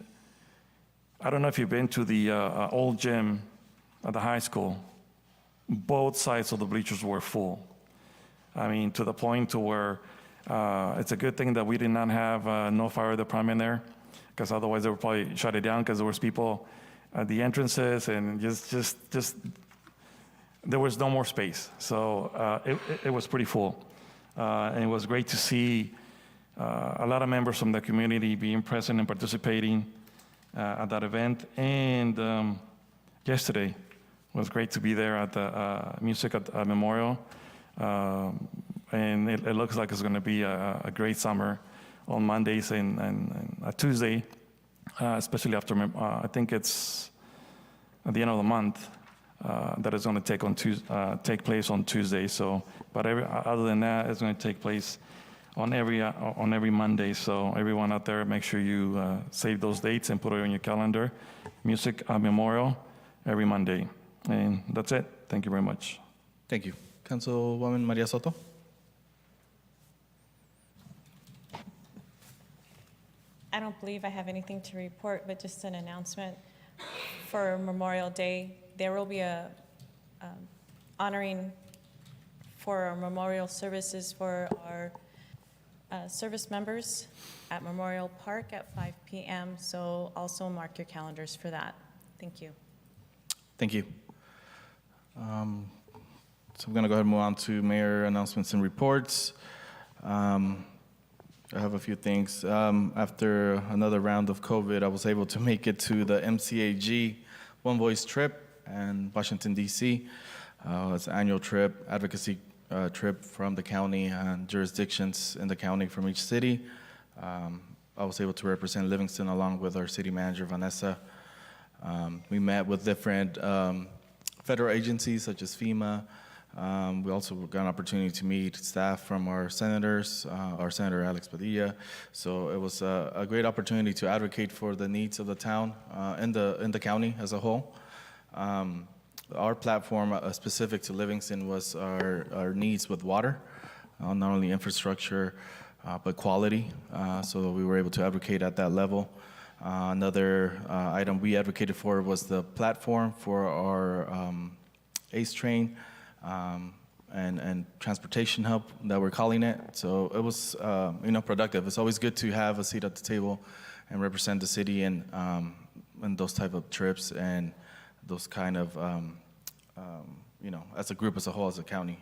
I don't know if you've been to the old gym at the high school. Both sides of the bleachers were full. I mean, to the point to where it's a good thing that we did not have no fire department there, because otherwise they would probably shut it down because there was people at the entrances and just there was no more space. So it was pretty full. And it was great to see a lot of members from the community being present and participating at that event. And yesterday was great to be there at the Music at Memorial. And it looks like it's going to be a great summer on Mondays and a Tuesday, especially after, I think it's at the end of the month. That is going to take place on Tuesday. So, but other than that, it's going to take place on every Monday. So, everyone out there, make sure you save those dates and put it on your calendar. Music Memorial every Monday, and that's it. Thank you very much. Thank you. Councilwoman Maria Soto. I don't believe I have anything to report, but just an announcement for Memorial Day. There will be a honoring for our memorial services for our service members at Memorial Park at 5 p.m. So also mark your calendars for that. Thank you. Thank you. So I'm going to go ahead and move on to mayor announcements and reports. I have a few things. After another round of COVID, I was able to make it to the MCAG One Voice trip in Washington, D.C. It's an annual trip, advocacy trip from the county and jurisdictions in the county from each city. I was able to represent Livingston along with our city manager, Vanessa. We met with different federal agencies such as FEMA. We also got an opportunity to meet staff from our senators, our Senator Alex Padilla. So it was a great opportunity to advocate for the needs of the town and the county as a whole. our platform specific to Livingston was our needs with water, not only infrastructure, but quality. So we were able to advocate at that level. Another item we advocated for was the platform for our ACE train and transportation hub that we're calling it. So it was productive. It's always good to have a seat at the table and represent the city in those type of trips and those kind of as a group, as a whole, as a county.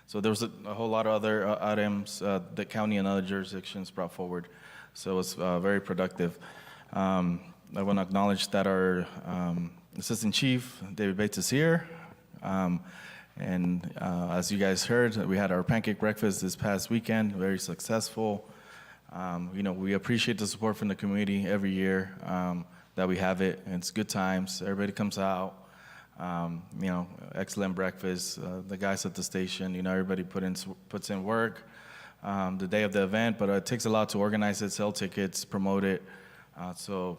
So there was a whole lot of other items the county and other jurisdictions brought forward. So it was very productive. I want to acknowledge that our Assistant Chief, David Bates, is here. And as you guys heard, we had our pancake breakfast this past weekend, very successful. We appreciate the support from the community every year that we have it. And it's good times. Everybody comes out. Excellent breakfast. The guys at the station, everybody puts in work the day of the event, but it takes a lot to organize it, sell tickets, promote it. So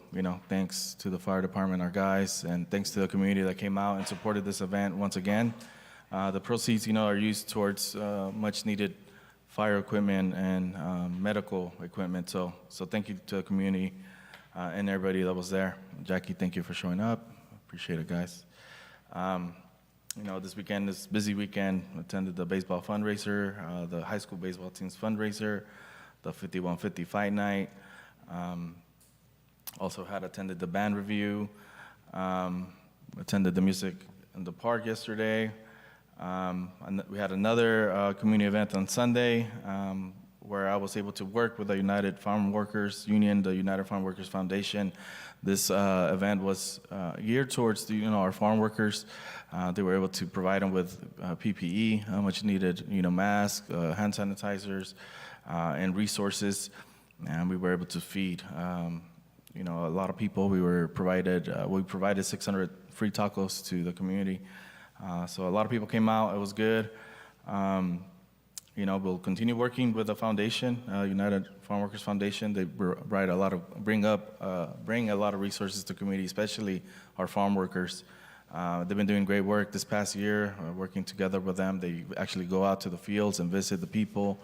thanks to the fire department, our guys, and thanks to the community that came out and supported this event once again. The proceeds, are used towards much needed fire equipment and medical equipment. So thank you to the community and everybody that was there. Jackie, thank you for showing up. Appreciate it, guys. This weekend is a busy weekend. Attended the baseball fundraiser, the high school baseball team's fundraiser, the 5150 fight night. Also had attended the band review, attended the music in the park yesterday. And we had another community event on Sunday where I was able to work with the United Farm Workers Union, the United Farm Workers Foundation. This event was geared towards our farm workers. They were able to provide them with PPE, much needed masks, hand sanitizers, and resources. And we were able to feed a lot of people. We provided 600 free tacos to the community. So a lot of people came out. It was good. We'll continue working with the foundation, United Farm Workers Foundation. They bring a lot of resources to the community, especially our farm workers. They've been doing great work this past year, working together with them. They actually go out to the fields and visit the people.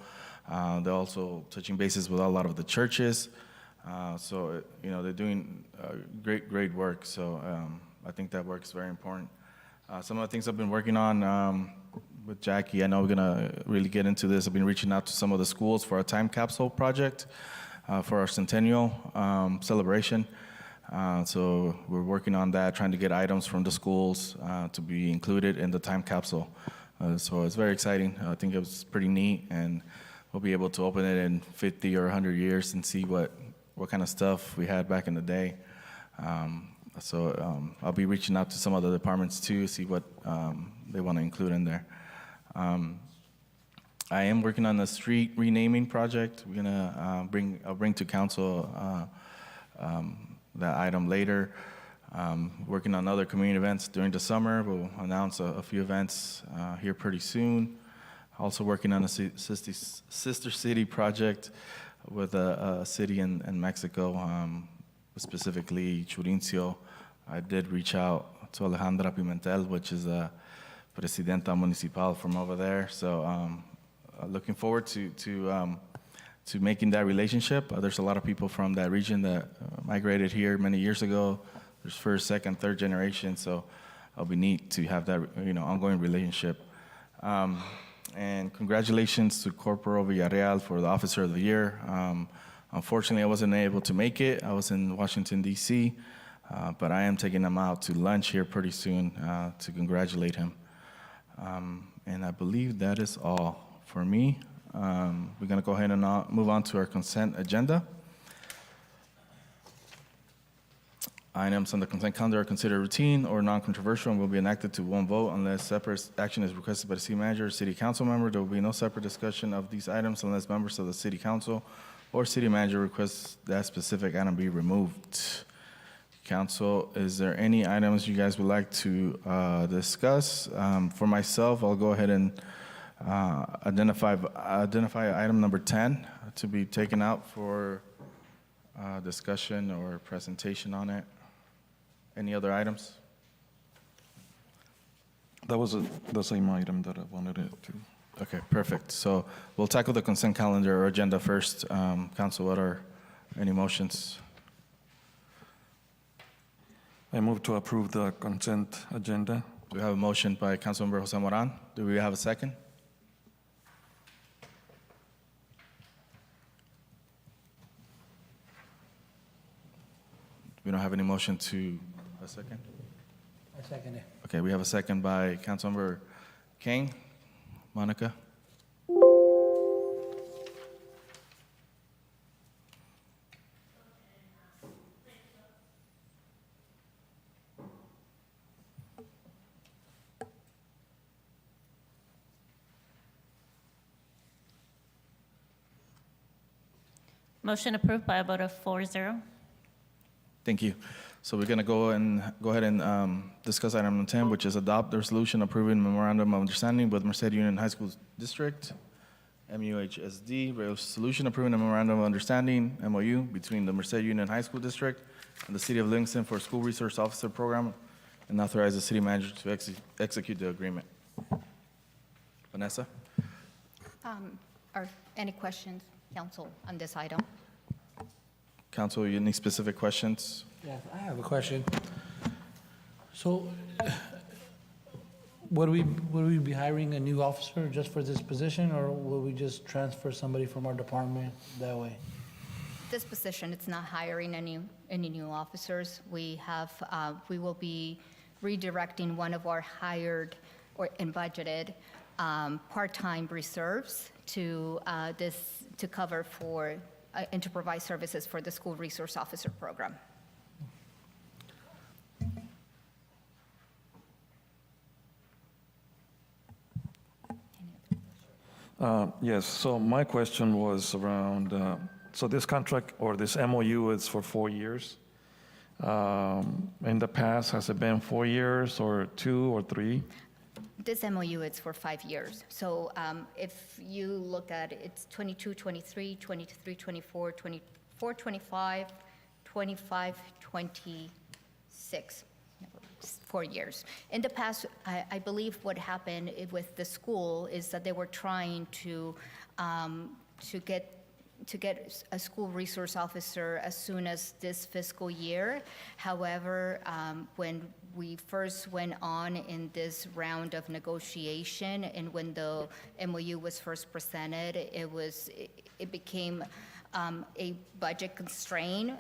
They're also touching bases with a lot of the churches. So they're doing great work. So I think that work is very important. Some of the things I've been working on with Jackie, I know we're gonna really get into this. I've been reaching out to some of the schools for a time capsule project for our centennial celebration. So we're working on that, trying to get items from the schools to be included in the time capsule. So it's very exciting. I think it was pretty neat, and we'll be able to open it in 50 or 100 years and see what kind of stuff we had back in the day. So I'll be reaching out to some other departments too, see what they want to include in there. I am working on a street renaming project. We're gonna I'll bring to council that item later. Working on other community events during the summer. We'll announce a few events here pretty soon. Also working on a sister city project with a city in Mexico, specifically Churincio. I did reach out to Alejandra Pimentel, which is a Presidenta Municipal from over there. So looking forward to making that relationship. There's a lot of people from that region that migrated here many years ago. There's first, second, third generation. So it'll be neat to have that ongoing relationship. And congratulations to Corporal Villarreal for the Officer of the Year. Unfortunately, I wasn't able to make it. I was in Washington, D.C., but I am taking him out to lunch here pretty soon to congratulate him. And I believe that is all for me. We're going to go ahead and move on to our consent agenda. Items on the consent calendar are considered routine or non-controversial and will be enacted to one vote unless separate action is requested by the city manager or city council member. There will be no separate discussion of these items unless members of the city council or city manager request that specific item be removed. Council, is there any items you guys would like to discuss? For myself, I'll go ahead and identify item number 10 to be taken out for discussion or presentation on it. Any other items? That was the same item that I wanted it to. Okay, perfect. So we'll tackle the consent calendar or agenda first. Council, what are any motions? I move to approve the consent agenda. We have a motion by Councilmember Jose Moran. Do we have a second? We don't have any motion to, a second? I second it. Okay, we have a second by Councilmember King. Monica? Motion approved by a vote of 4-0. Thank you. So we're going to go ahead and discuss item number 10, which is adopt the resolution approving memorandum of understanding with Merced Union High School District, MUHSD, resolution approving a memorandum of understanding, MOU, between the Merced Union High School District and the City of Livingston for School Resource Officer Program, and authorize the city manager to execute the agreement. Vanessa? Are any questions, council, on this item? Council, any specific questions? Yeah, I have a question. So, would we be hiring a new officer just for this position, or will we just transfer somebody from our department that way? This position, it's not hiring any new officers. We will be redirecting one of our hired and budgeted part-time reserves to cover for and to provide services for the school resource officer program. Yes, so my question was around, so this contract or this MOU is for 4 years. In the past, has it been 4 years or 2 or 3? This MOU is for 5 years. So if you look at it, it's 22, 23, 23, 24, 24, 25, 25, 26. 4 years. In the past, I believe what happened with the school is that they were trying to get a school resource officer as soon as this fiscal year. However, when we first went on in this round of negotiation and when the MOU was first presented, it became a budget constraint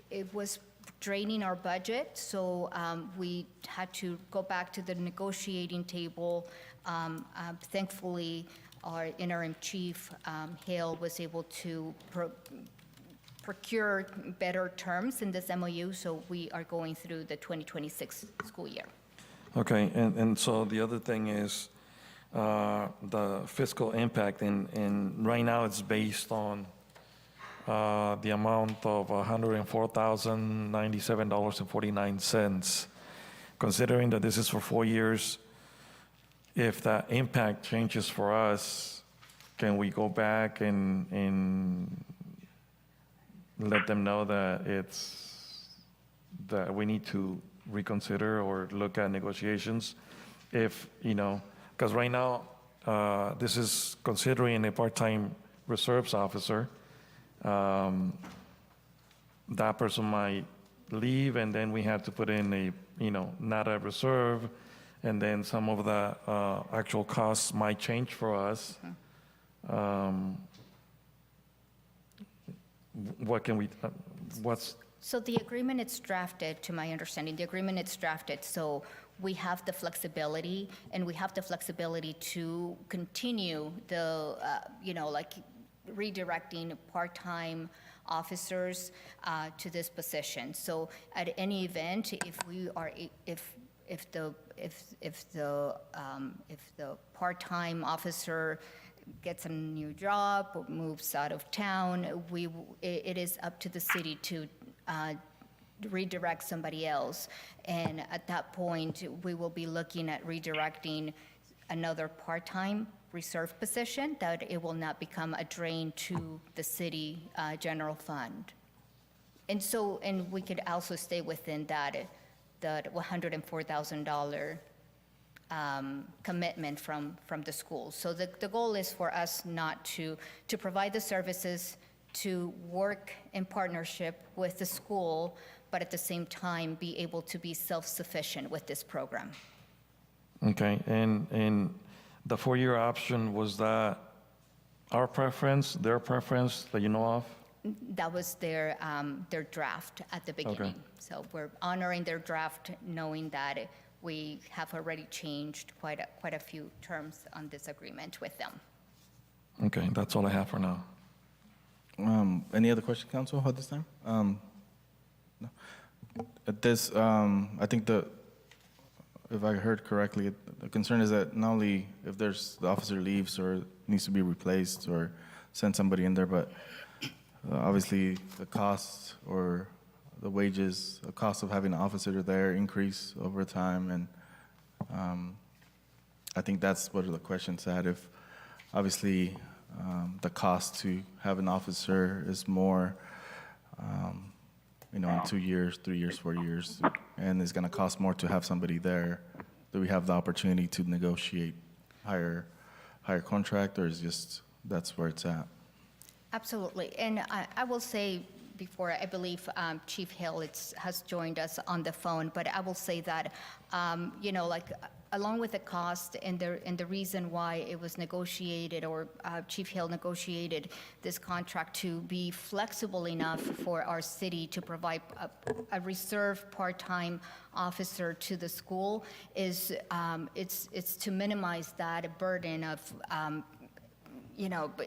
it was draining our budget, so we had to go back to the negotiating table. Thankfully, our interim chief, Hale, was able to procure better terms in this MOU, so we are going through the 2026 school year. Okay, and so the other thing is the fiscal impact, and right now it's based on the amount of $104,097.49. Considering that this is for 4 years, if that impact changes for us, can we go back and let them know that that we need to reconsider or look at negotiations? If, because right now, this is considering a part-time reserves officer. That person might leave, and then we have to put in not a reserve, and then some of the actual costs might change for us. What can we, So the agreement is drafted, to my understanding, so we have the flexibility, and we have the flexibility to continue the, redirecting part-time officers to this position. So at any event, if the part-time officer gets a new job or moves out of town, it is up to the city to redirect somebody else. And at that point, we will be looking at redirecting another part-time reserve position, that it will not become a drain to the city general fund. And we could also stay within that the $104,000 commitment from the school. So the goal is for us not to provide the services, to work in partnership with the school, but at the same time be able to be self-sufficient with this program. Okay, and the 4-year option, was that our preference, their preference that you know of? That was their draft at the beginning. So we're honoring their draft, knowing that we have already changed quite a few terms on this agreement with them. Okay, that's all I have for now. Any other questions, Council, at this time? No. At this, I think if I heard correctly, the concern is that not only if the officer leaves or needs to be replaced or send somebody in there, but obviously the costs or the wages, the cost of having an officer there increase over time, and I think that's what the question's at. If obviously the cost to have an officer is more, in 2 years, 3 years, 4 years, and it's going to cost more to have somebody there, do we have the opportunity to negotiate higher contract, or is just that's where it's at? Absolutely. And I will say before, I believe Chief Hill has joined us on the phone, but I will say that, along with the cost and the reason why it was negotiated, or Chief Hill negotiated this contract to be flexible enough for our city to provide a reserve part-time officer to the school, is it's to minimize that burden of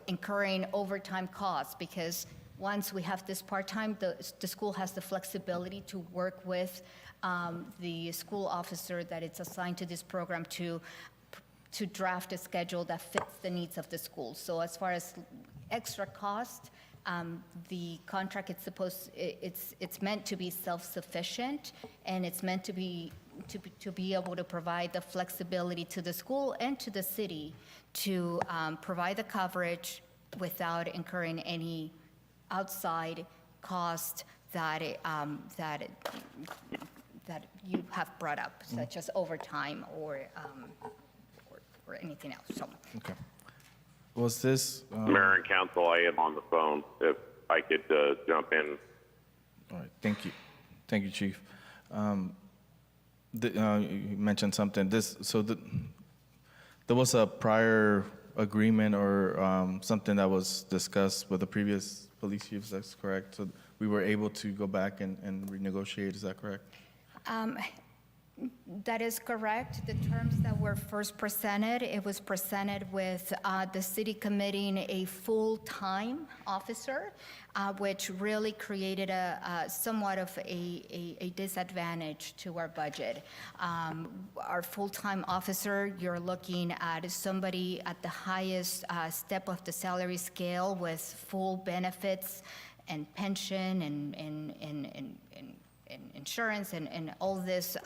incurring overtime costs, because once we have this part-time, the school has the flexibility to work with the school officer that it's assigned to this program to draft a schedule that fits the needs of the school. So as far as extra cost, the contract, it's meant to be self-sufficient, and it's meant to be able to provide the flexibility to the school and to the city to provide the coverage without incurring any outside cost that you have brought up, such as overtime or anything else. So. Okay. Was this? Mayor and Council, I am on the phone. If I could jump in. All right. Thank you. Thank you, Chief. You mentioned something. There was a prior agreement or something that was discussed with the previous police chiefs, that's correct? So we were able to go back and renegotiate, is that correct? That is correct. The terms that were first presented, it was presented with the city committing a full-time officer, which really created somewhat of a disadvantage to our budget. Our full-time officer, you're looking at somebody at the highest step of the salary scale with full benefits and pension and insurance and all this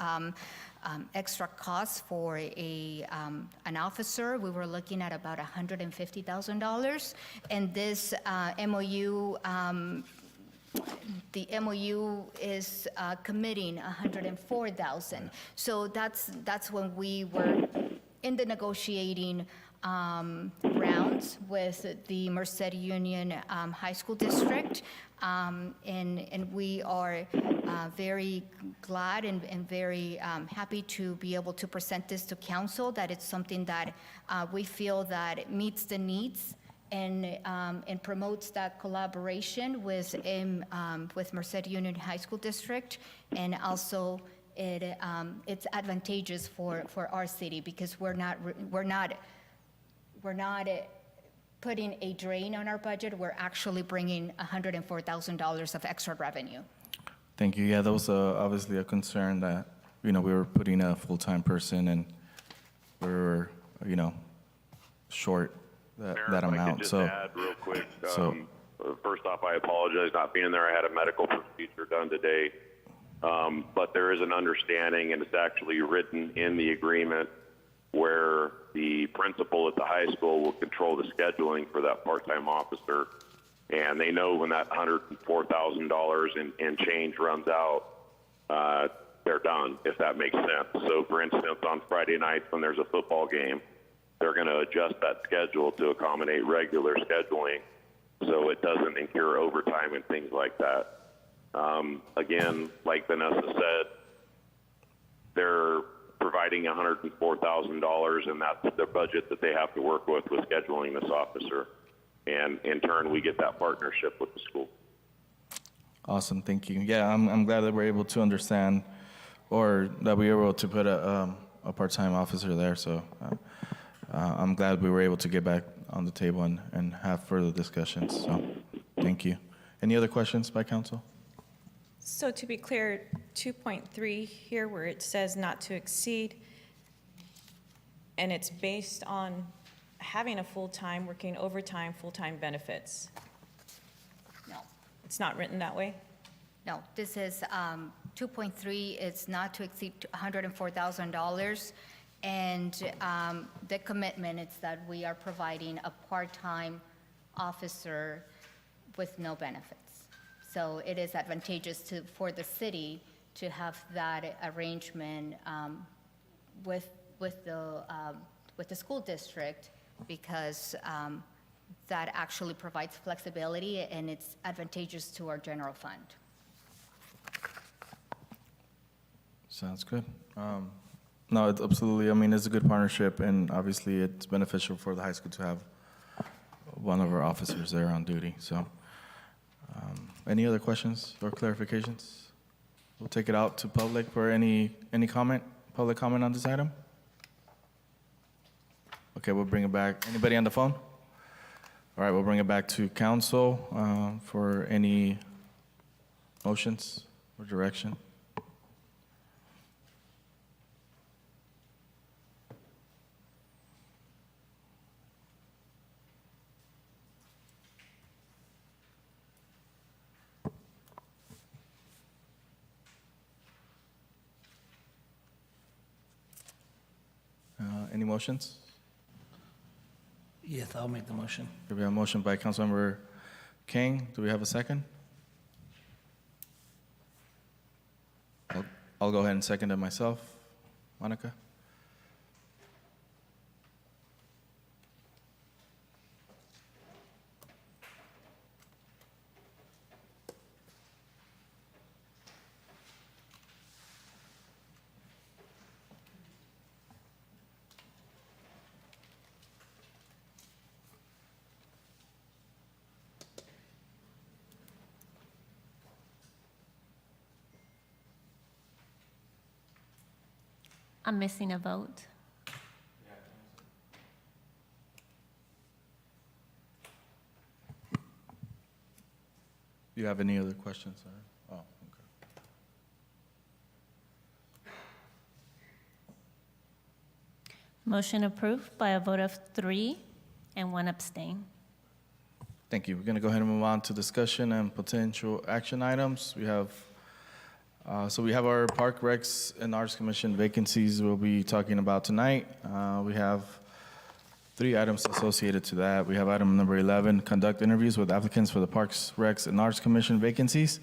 extra costs for an officer. We were looking at about $150,000, and this MOU, the MOU is committing $104,000. So that's when we were in the negotiating rounds with the Merced Union High School District, and we are very glad and very happy to be able to present this to Council, that it's something that we feel that meets the needs and promotes that collaboration with Merced Union High School District, and also it's advantageous for our city, because we're not putting a drain on our budget. We're actually bringing $104,000 of extra revenue. Thank you. Yeah, that was obviously a concern that, we were putting a full-time person and we were, short that Mayor, if I amount. could just So, add real quick. so- First off, I apologize not being there. I had a medical procedure done today. But there is an understanding, and it's actually written in the agreement, where the principal at the high school will control the scheduling for that part-time officer. And they know when that $104,000 and change runs out, they're done, if that makes sense. So for instance, on Friday nights when there's a football game, they're going to adjust that schedule to accommodate regular scheduling so it doesn't incur overtime and things like that. Again, like Vanessa said, they're providing $104,000, and that's the budget that they have to work with scheduling this officer. And in turn, we get that partnership with the school. Awesome, thank you. Yeah, I'm glad that we're able to understand, or that we were able to put a part-time officer there. So I'm glad we were able to get back on the table and have further discussions. So thank you. Any other questions by council? So to be clear, 2.3 here where it says not to exceed, and it's based on having a full-time, working overtime, full-time benefits. No, It's not written that way? no, this is 2.3, it's not to exceed $104,000. And the commitment is that we are providing a part-time officer with no benefits. So it is advantageous for the city to have that arrangement with the school district, because that actually provides flexibility and it's advantageous to our general fund. Sounds good. No, it's absolutely. I mean, it's a good partnership, and obviously it's beneficial for the high school to have one of our officers there on duty. So any other questions or clarifications? We'll take it out to public for any comment, public comment on this item. Okay, we'll bring it back. Anybody on the phone? All right, we'll bring it back to council for any motions or direction. Any motions? Yes, I'll make the motion. We have a motion by Councilmember King. Do we have a second? I'll go ahead and second it myself. Monica? I'm missing a vote. Do you have any other questions? Oh, okay. Motion approved by a vote of 3 and 1 abstain. Thank you. We're going to go ahead and move on to discussion and potential action items. We have our Park Recs and Arts Commission vacancies we'll be talking about tonight. We have 3 items associated to that. We have item number 11, conduct interviews with applicants for the Parks, Recs, and Arts Commission vacancies.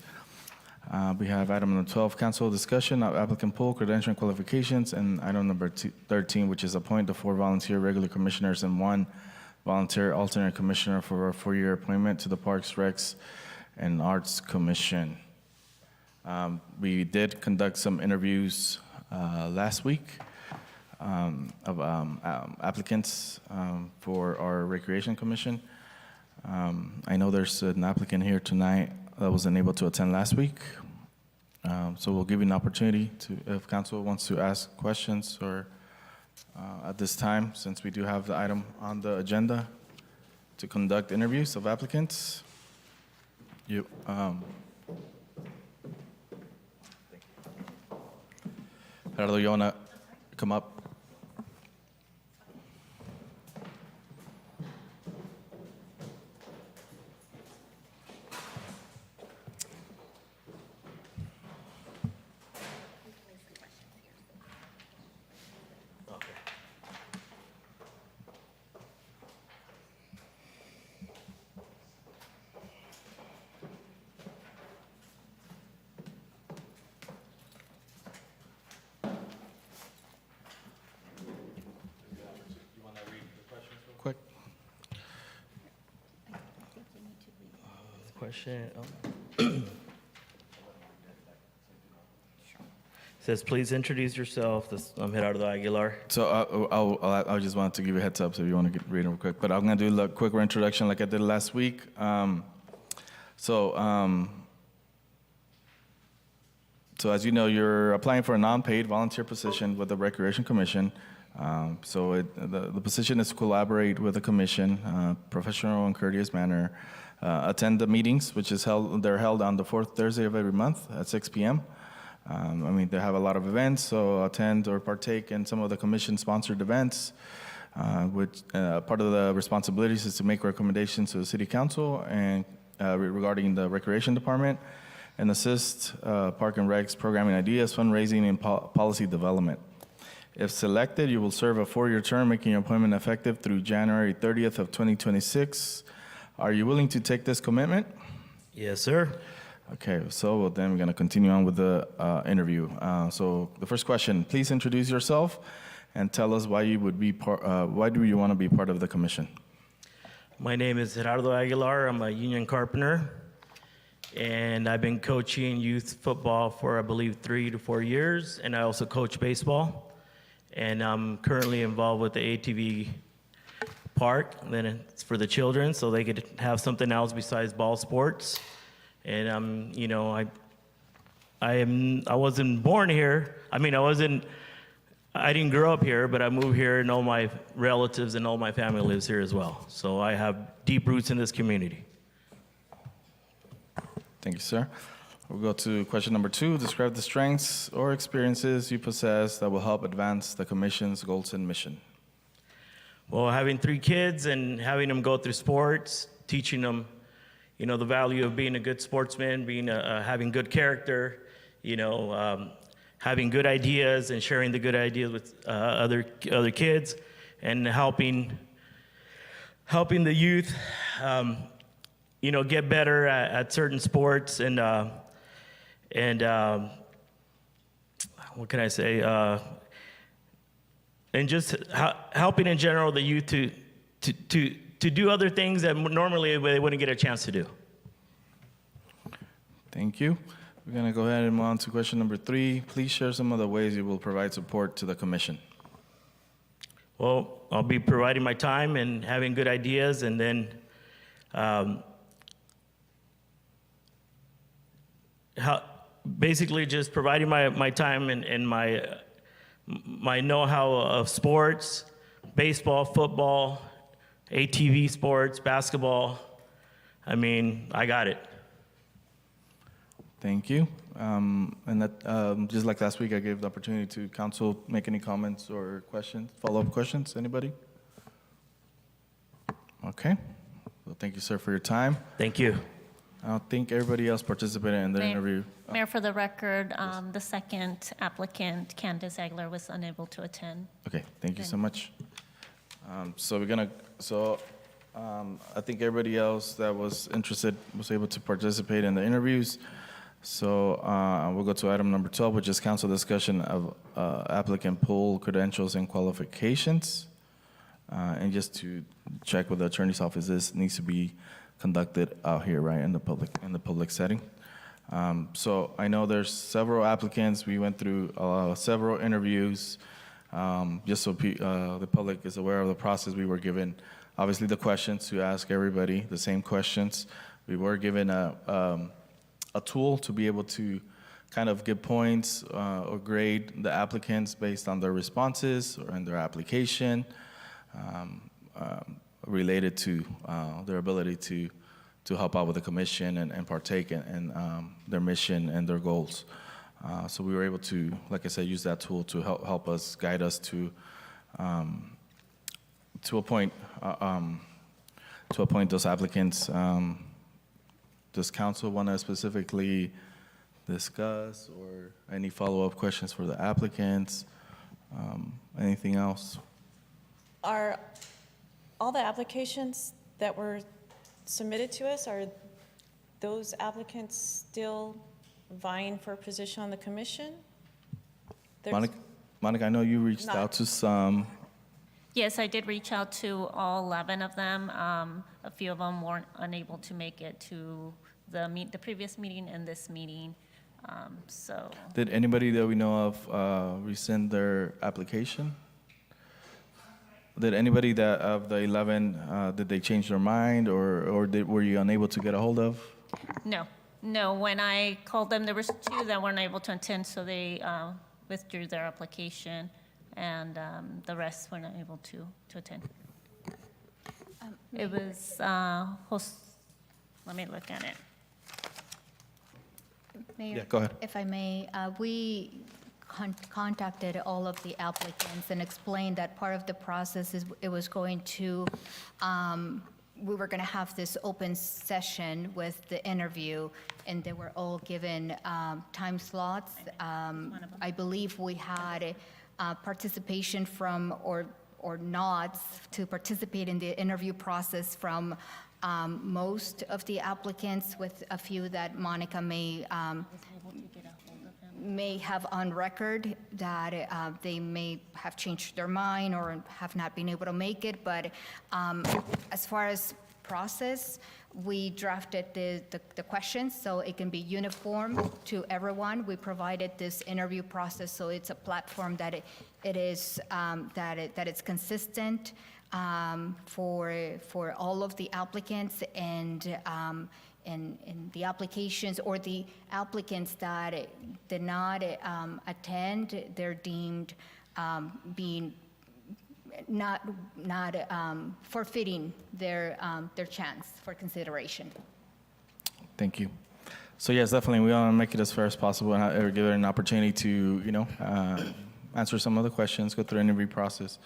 We have item number 12, council discussion of applicant pool, credential and qualifications, and item number 13, which is appoint the 4 volunteer regular commissioners and 1 volunteer alternate commissioner for a 4-year appointment to the Parks, Recs, and Arts Commission. We did conduct some interviews last week of applicants for our Recreation Commission. I know there's an applicant here tonight that wasn't able to attend last week. So we'll give you an opportunity to, if council wants to ask questions or at this time, since we do have the item on the agenda to conduct interviews of applicants. Gerardo, you want to come up? question. Says, please introduce yourself. I'm Gerardo Aguilar. So I just wanted to give you a heads up, so if you want to read it real quick. But I'm going to do a quick introduction like I did last week. So as you know, you're applying for a non-paid volunteer position with the Recreation Commission. The position is to collaborate with the commission, professional and courteous manner, attend the meetings, which is they're held on the fourth Thursday of every month at 6 p.m. They have a lot of events, so attend or partake in some of the commission-sponsored events, which part of the responsibilities is to make recommendations to the City Council and regarding the Recreation Department and assist Park and Rec's programming ideas, fundraising, and policy development. If selected, you will serve a 4-year term, making your appointment effective through January 30th of 2026. Are you willing to take this commitment? Yes, sir. Okay, so then we're going to continue on with the interview. So the first question, please introduce yourself and tell us why you would be why do you want to be part of the commission? My name is Gerardo Aguilar. I'm a union carpenter, and I've been coaching youth football for, I believe, 3 to 4 years, and I also coach baseball. And I'm currently involved with the ATV park, and then it's for the children, so they could have something else besides ball sports. And I wasn't born here. I didn't grow up here, but I moved here, and all my relatives and all my family lives here as well. So I have deep roots in this community. Thank you, sir. We'll go to question number 2. Describe the strengths or experiences you possess that will help advance the commission's goals and mission. Well, having 3 kids and having them go through sports, teaching them, the value of being a good sportsman, having good character, having good ideas and sharing the good ideas with other kids, and helping the youth, get better at certain sports, and what can I say? And just helping in general the youth to do other things that normally they wouldn't get a chance to do. Thank you. We're going to go ahead and move on to question number 3. Please share some of the ways you will provide support to the commission. Well, I'll be providing my time and having good ideas, and then basically just providing my time and my know-how of sports, baseball, football, ATV sports, basketball. I got it. Thank you. And that, just like last week, I gave the opportunity to council make any comments or questions, follow-up questions. Anybody? Okay. Well, thank you, sir, for your time. Thank you. I think everybody else participated in the interview. Mayor, for the record, the second applicant, Candace Aguilar, was unable to attend. Okay, thank you so much. I think everybody else that was interested was able to participate in the interviews. So we'll go to item number 12, which is council discussion of applicant pool credentials and qualifications. And just to check with the attorney's office, this needs to be conducted out here, right, in the public setting. So I know there's several applicants. We went through several interviews, just so the public is aware of the process. We were given, obviously, the questions to ask everybody, the same questions. We were given a tool to be able to kind of give points or grade the applicants based on their responses or in their application, related to their ability to help out with the commission and partake in their mission and their goals. So we were able to, like I said, use that tool to help us, guide us to appoint those applicants. Does council want to specifically discuss or any follow-up questions for the applicants? Anything else? Are all the applications that were submitted to us, are those applicants still vying for a position on the commission? Monica, I know you reached out to some. Yes, I did reach out to all 11 of them. A few of them weren't unable to make it to the previous meeting and this meeting. So, Did anybody that we know of rescind their application? Did anybody that of the 11, did they change their mind, or were you unable to get a hold of? no, when I called them, there was 2 that weren't able to attend, so they withdrew their application, and the rest were not able to attend. It was, let me look at it. Mayor? Yeah, go ahead. If I may, we contacted all of the applicants and explained that part of the process is it was going to, we were going to have this open session with the interview, and they were all given time slots. I believe we had participation from, or nods to participate in the interview process from most of the applicants, with a few that Monica may have on record that they may have changed their mind or have not been able to make it. But as far as process, we drafted the questions so it can be uniform to everyone. We provided this interview process so it's a platform that it is that it's consistent for all of the applicants, and the applications or the applicants that did not attend, they're deemed being not forfeiting their chance for consideration. Thank you. So yes, definitely, we want to make it as fair as possible and give it an opportunity to, answer some of the questions, go through the interview process.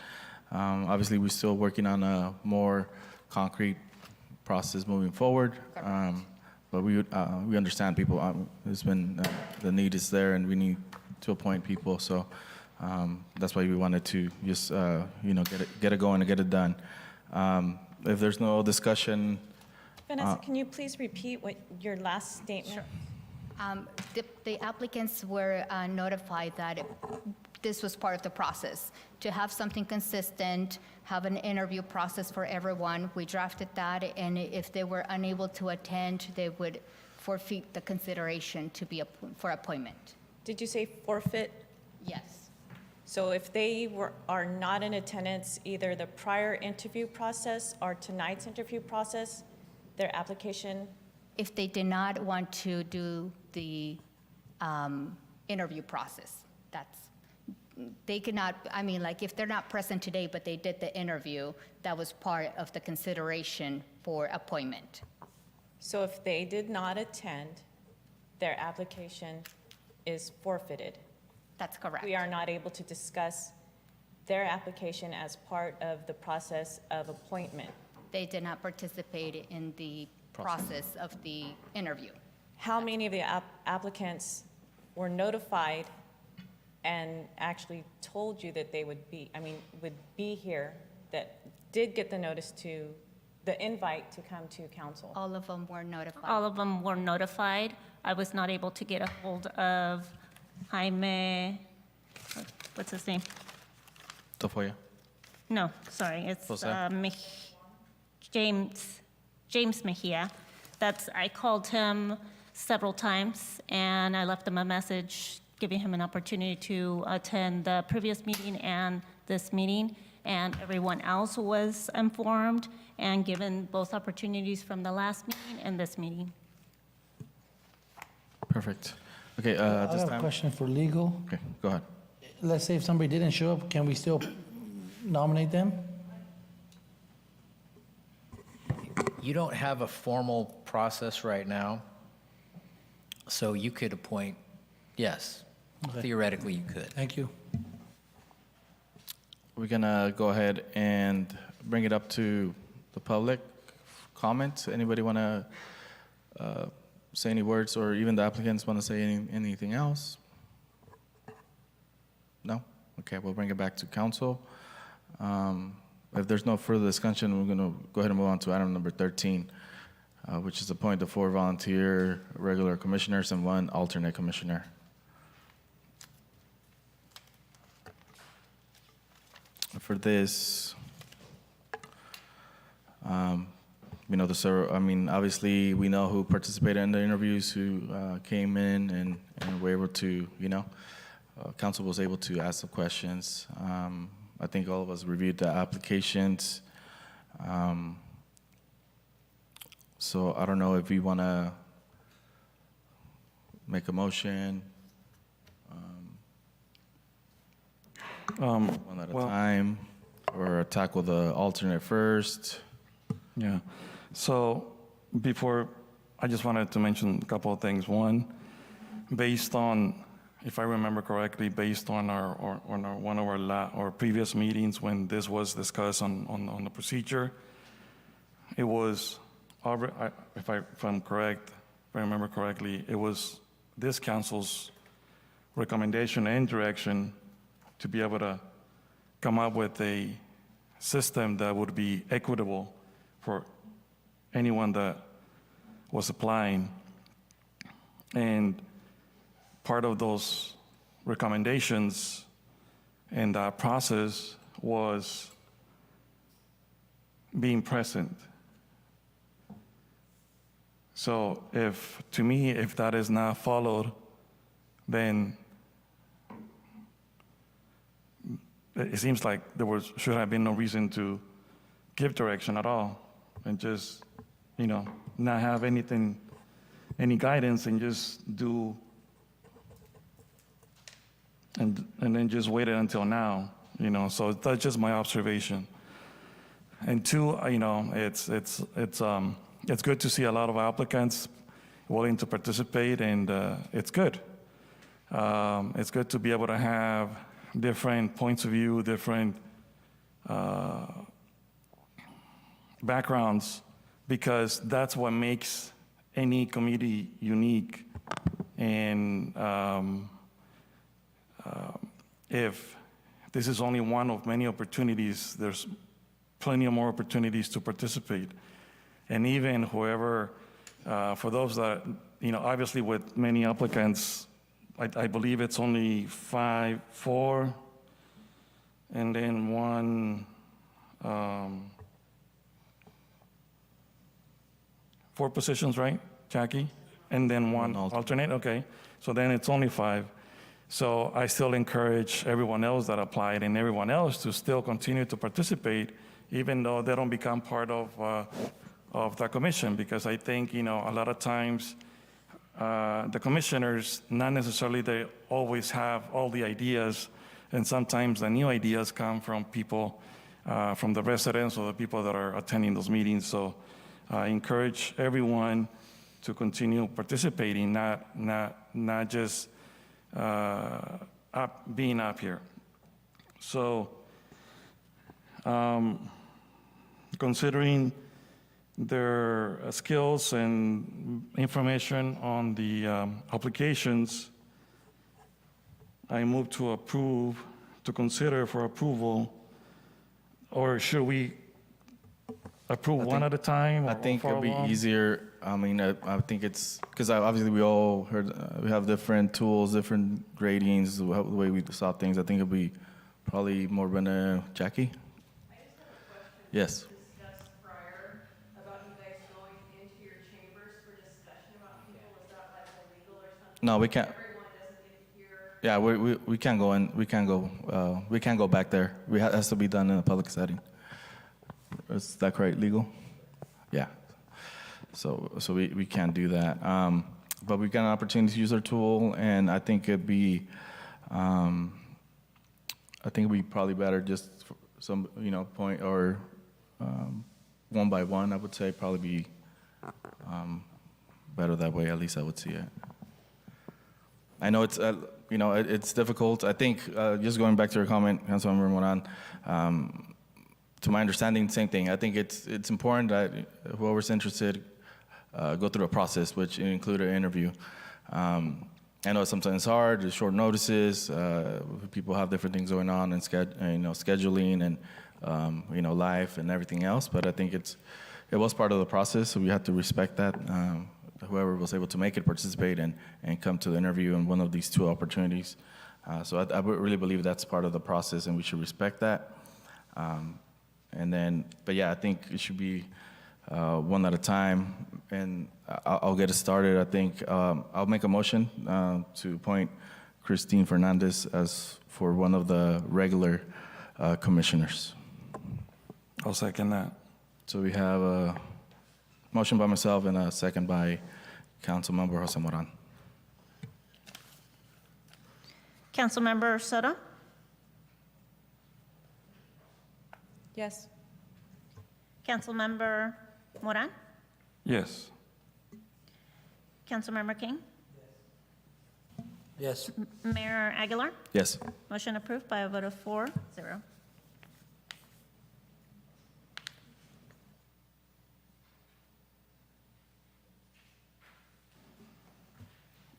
Obviously, we're still working on a more concrete process moving forward, but we understand people. There's been the need is there, and we need to appoint people. So that's why we wanted to just get it going and get it done. If there's no discussion, Vanessa, can you please repeat what your last statement? The applicants were notified that this was part of the process, to have something consistent, have an interview process for everyone. We drafted that, and if they were unable to attend, they would forfeit the consideration to be for appointment. Did you say forfeit? Yes. So if they are not in attendance, either the prior interview process or tonight's interview process, their application? If they did not want to do the interview process, they could not, if they're not present today, but they did the interview, that was part of the consideration for appointment. So if they did not attend, their application is forfeited. That's correct. We are not able to discuss their application as part of the process of appointment. They did not participate in the process of the interview. How many of the applicants were notified and actually told you that they would be here, that did get the notice to, the invite to come to council? All of them were notified. All of them were notified. I was not able to get a hold of Jaime, what's his name? Tafoya. No, sorry, it's Jose? James Mejia. I called him several times, and I left him a message giving him an opportunity to attend the previous meeting and this meeting, and everyone else was informed and given both opportunities from the last meeting and this meeting. Perfect. Okay, I this have a time. question for legal. Okay, go ahead. Let's say if somebody didn't show up, can we still nominate them? You don't have a formal process right now, so you could appoint, yes, Okay. theoretically you could. Thank you. We're gonna go ahead and bring it up to the public comment. Anybody wanna say any words, or even the applicants wanna say anything else? No? Okay, we'll bring it back to council. If there's no further discussion, we're gonna go ahead and move on to item number 13, which is appoint the 4 volunteer regular commissioners and 1 alternate commissioner. For this, obviously we know who participated in the interviews, who came in and were able to, council was able to ask some questions. I think all of us reviewed the applications. So I don't know if we want to make a motion one at a time, or tackle the alternate first. Yeah. So before, I just wanted to mention a couple of things. One, based on, if I remember correctly, based on one of our previous meetings when this was discussed on the procedure, it was, if I'm correct, if I remember correctly, it was this council's recommendation and direction to be able to come up with a system that would be equitable for anyone that was applying. And part of those recommendations and that process was being present. So to me, if that is not followed, then it seems like should have been no reason to give direction at all, and just, not have any guidance, and just do, and then just wait until now, So that's just my observation. And two, it's good to see a lot of applicants willing to participate, and it's good. It's good to be able to have different points of view, different backgrounds, because that's what makes any community unique. And if this is only one of many opportunities, there's plenty of more opportunities to participate. And even whoever, for those that, obviously with many applicants, I believe it's only 4, and then 1, 4 positions, right, Jackie? And then 1 alternate, okay. So then it's only 5. So I still encourage everyone else that applied and everyone else to still continue to participate, even though they don't become part of the commission, because I think, a lot of times, the commissioners, not necessarily they always have all the ideas, and sometimes the new ideas come from people, from the residents or the people that are attending those meetings. So I encourage everyone to continue participating, not just being up here. So considering their skills and information on the applications, I move to consider for approval, or should we approve one at a time? I think it'd be easier. I think it's, because obviously we all heard, we have different tools, different gradings, the way we saw things. I think it'd be probably more Jackie? I just have a question. Yes. No, we can't. Yeah, we can't go in. We can't go back there. It has to be done in a public setting. Is that correct, legal? Yeah. So we can't do that. But we've got an opportunity to use our tool, and I think it'd be probably better just some point, or one by one. I would say probably be better that way. At least I would see it. I know it's it's difficult. I think just going back to your comment, Councilmember Moran, to my understanding, same thing. I think it's important that whoever's interested go through a process, which include an interview. I know sometimes it's hard, there's short notices, people have different things going on, and scheduling and life and everything else. But I think it was part of the process, so we had to respect that. Whoever was able to make it participate and come to the interview in one of these 2 opportunities. So I really believe that's part of the process, and we should respect that. But yeah, I think it should be one at a time, and I'll get it started. I think I'll make a motion to appoint Christine Fernandez as for one of the regular commissioners. I'll second that. So we have a motion by myself and a second by Councilmember Jose Moran. Councilmember Soto? Yes. Councilmember Moran? Yes. Councilmember King? Yes. Mayor Aguilar? Yes. Motion approved by a vote of 4-0.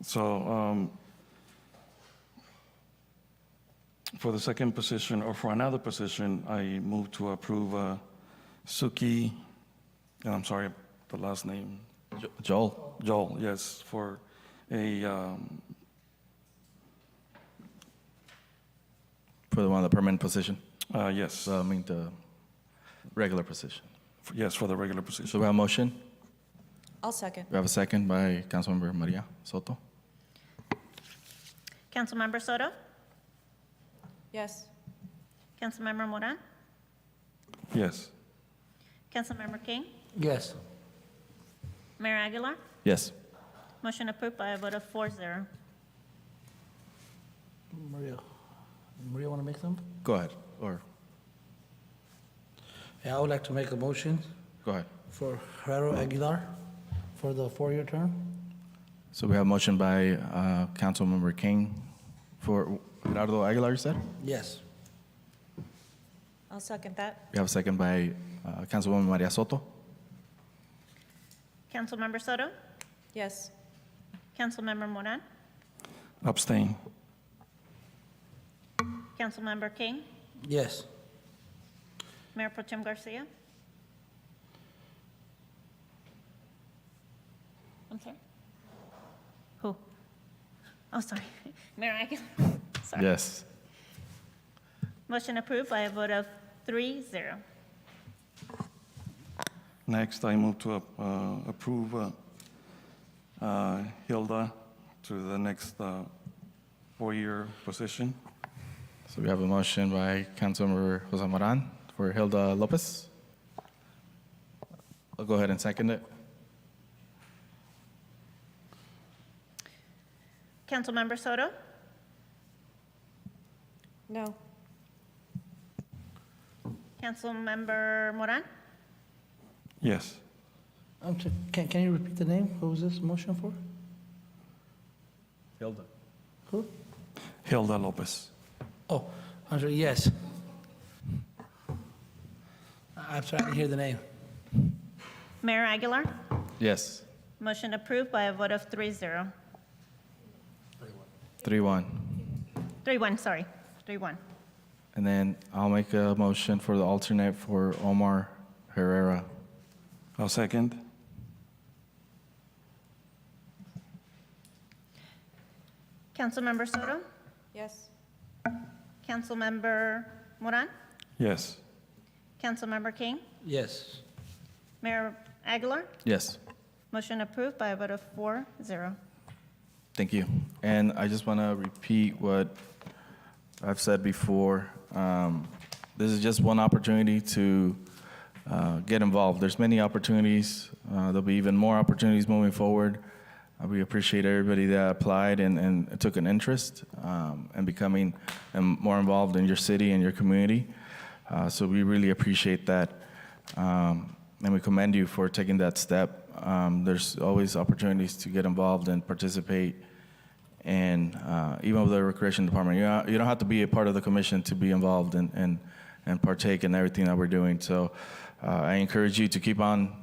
So for the second position, or for another position, I move to approve Suki, and I'm sorry, the last name. Joel. Joel, yes, for a, For the one of the permanent position. yes, I mean the regular position. yes, for the regular position. So we have a motion. I'll second. We have a second by Councilmember Maria Soto. Councilmember Soto? Yes. Councilmember Moran? Yes. Councilmember King? Yes. Mayor Aguilar? Yes. Motion approved by a vote of 4-0. Maria want to make them? Go ahead. Or Yeah, I would like to make a motion go ahead. for Gerardo Aguilar for the 4-year term. So we have a motion by Councilmember King for Gerardo Aguilar, you said? Yes. I'll second that. We have a second by Councilwoman Maria Soto. Councilmember Soto? Yes. Councilmember Moran? Abstain. Councilmember King? Yes. Mayor Pro Tem Garcia? I'm sorry? Who? Oh, sorry. Mayor Aguilar? Sorry. Yes. Motion approved by a vote of 3-0. Next, I move to approve Hilda to the next 4-year position. So we have a motion by Councilmember Jose Moran for Hilda Lopez. I'll go ahead and second it. Councilmember Soto? No. Councilmember Moran? Yes. Can you repeat the name? What was this motion for? Hilda. Who? Hilda Lopez. Oh, I'm sorry, yes. I'm sorry, I didn't hear the name. Mayor Aguilar? Yes. Motion approved by a vote of 3-0. 3-1. 3-1, sorry. 3-1. And then I'll make a motion for the alternate for Omar Herrera. I'll second. Councilmember Soto? Yes. Councilmember Moran? Yes. Councilmember King? Yes. Mayor Aguilar? Yes. Motion approved by a vote of 4-0. Thank you. And I just want to repeat what I've said before. This is just one opportunity to get involved. There's many opportunities. There'll be even more opportunities moving forward. We appreciate everybody that applied and took an interest and becoming more involved in your city and your community. So we really appreciate that. And we commend you for taking that step. There's always opportunities to get involved and participate. And even with the recreation department, you don't have to be a part of the commission to be involved and partake in everything that we're doing. So I encourage you to keep on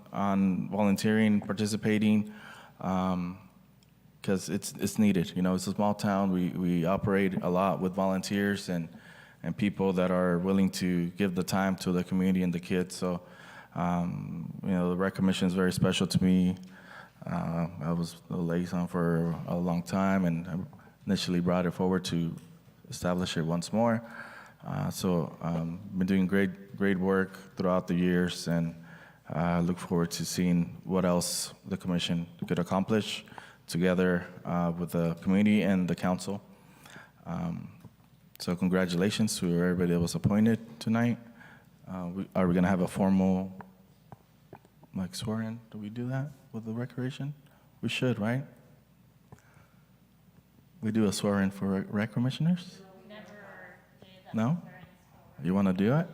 volunteering, participating, because it's needed. You know, it's a small town. We operate a lot with volunteers and people that are willing to give the time to the community and the kids. So, you know, the rec commission is very special to me. I was the liaison for a long time, and I initially brought it forward to establish it once more. So, been doing great work throughout the years, and Look forward to seeing what else the commission could accomplish together with the community and the council. So congratulations to everybody that was appointed tonight. Are we going to have a formal, like, swear-in? Do we do that with the recreation? We should, right? We do a swear-in for rec commissioners? No? You want to do it?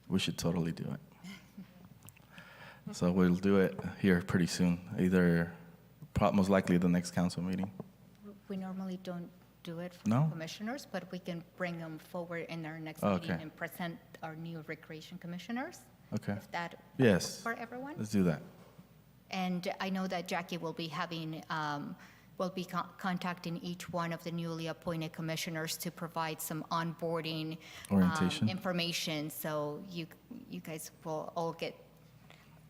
We should totally do it. So we'll do it here pretty soon, either most likely the next council meeting. We normally don't do it for No? commissioners, but we can bring them forward in our next Oh, meeting okay. and present our new recreation commissioners. Okay. If that Yes. works for everyone. Let's do that. And I know that Jackie will be having, will be contacting each one of the newly appointed commissioners to provide some onboarding Orientation. information. So you guys will all get,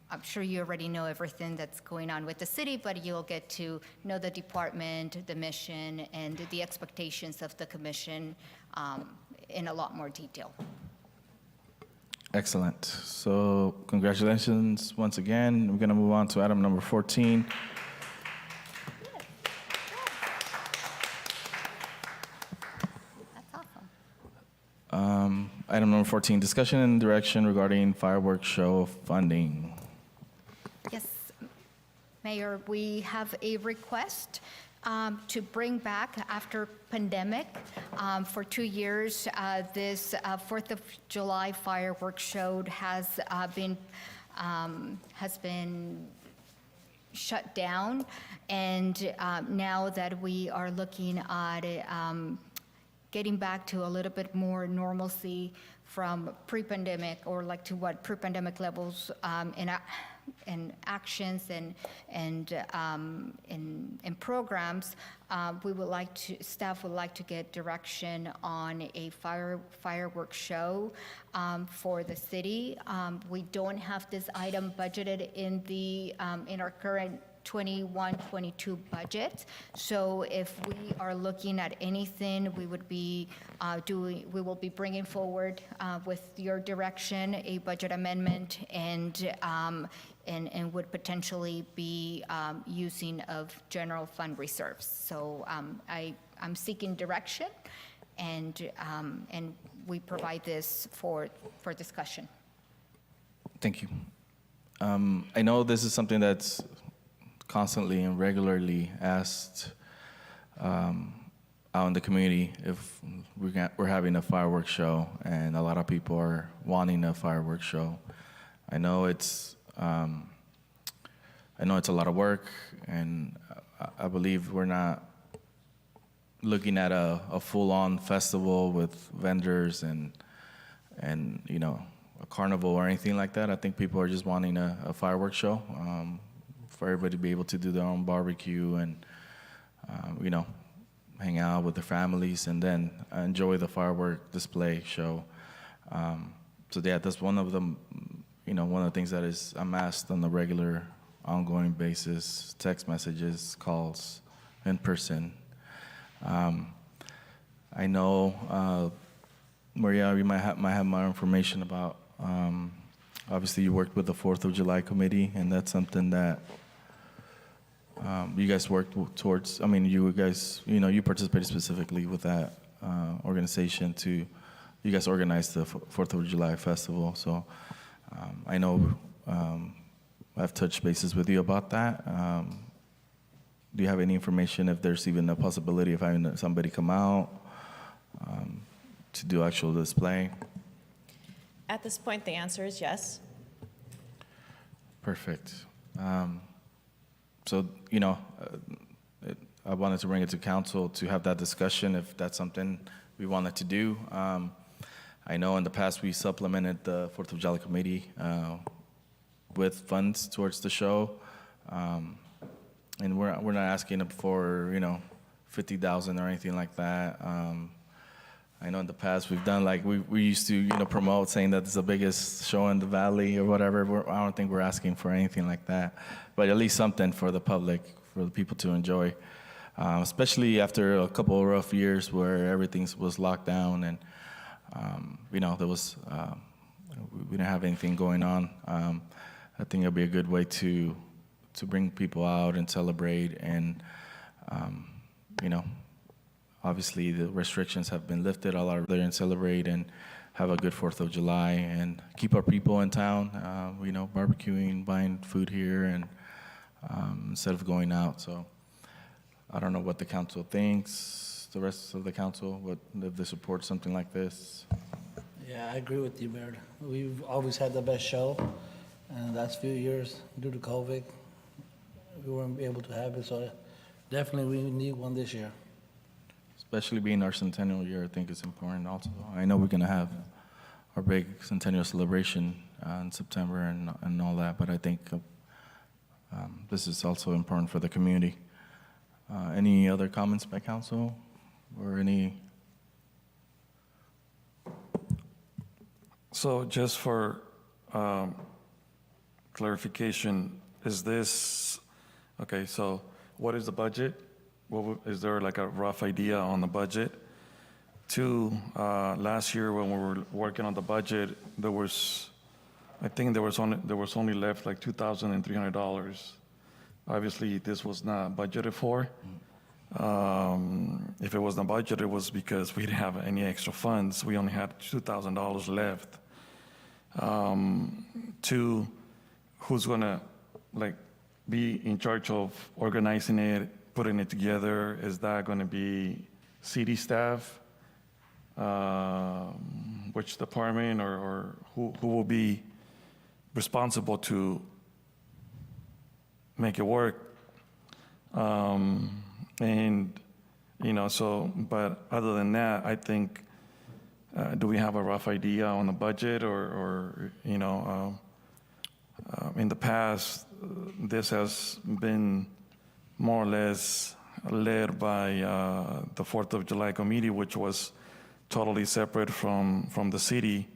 I'm sure you already know everything that's going on with the city, but you'll get to know the department, the mission, and the expectations of the commission in a lot more detail. Excellent. So congratulations once again. We're going to move on to item number 14. That's awesome. Item number 14, discussion and direction regarding fireworks show funding. Yes, Mayor, we have a request to bring back after pandemic for 2 years. This 4th of July fireworks show has been shut down, and now that we are looking at getting back to a little bit more normalcy from pre-pandemic, or like to what pre-pandemic levels in actions and programs, staff would like to get direction on a fireworks show for the city. We don't have this item budgeted in our current 21-22 budget. So if we are looking at anything, we will be bringing forward with your direction a budget amendment, and would potentially be using of general fund reserves. So I'm seeking direction, and we provide this for discussion. Thank you. I know this is something that's constantly and regularly asked out in the community if we're having a fireworks show, and a lot of people are wanting a fireworks show. I know it's a lot of work, and I believe we're not looking at a full-on festival with vendors and a carnival or anything like that. I think people are just wanting a fireworks show. For everybody to be able to do their own barbecue and, hang out with their families and then enjoy the firework display show. So yeah, that's one of the things that I'm asked on a regular, ongoing basis, text messages, calls, in person. I know, Maria, you might have more information about, obviously you worked with the 4th of July committee, and that's something that you guys worked towards. I mean, you guys, you participated specifically with that organization you guys organized the 4th of July festival. So I know I've touched bases with you about that. Do you have any information if there's even a possibility of having somebody come out to do actual display? At this point, the answer is yes. Perfect. So, I wanted to bring it to council to have that discussion if that's something we wanted to do. I know in the past we supplemented the 4th of July committee with funds towards the show. And we're not asking for, $50,000 or anything like that. I know in the past we've done we used to promote saying that it's the biggest show in the valley or whatever. I don't think we're asking for anything like that, but at least something for the public, for the people to enjoy, especially after a couple of rough years where everything was locked down and there was we didn't have anything going on. I think it'll be a good way to bring people out and celebrate, and obviously the restrictions have been lifted. All out there and celebrate and have a good 4th of July and keep our people in town. Barbecuing, buying food here, and instead of going out. So I don't know what the council thinks. The rest of the council, if they support something like this. Yeah, I agree with you, Mayor. We've always had the best show, and the last few years, due to COVID, we weren't able to have it, so definitely we need one this year. Especially being our centennial year, I think it's important also. I know we're going to have our big centennial celebration in September and all that, but I think this is also important for the community. Any other comments by council or any? So just for clarification, is this, okay, so what is the budget? Is there like a rough idea on the budget? 2, last year when we were working on the budget, I think there was only left like $2,300. Obviously, this was not budgeted for. If it was not budgeted, it was because we didn't have any extra funds. We only had $2,000 left. 2, who's gonna be in charge of organizing it, putting it together? Is that gonna be city staff? Which department, or who will be responsible to make it work? But other than that, I think, do we have a rough idea on the budget, or in the past, this has been more or less led by the 4th of July committee, which was totally separate from the city.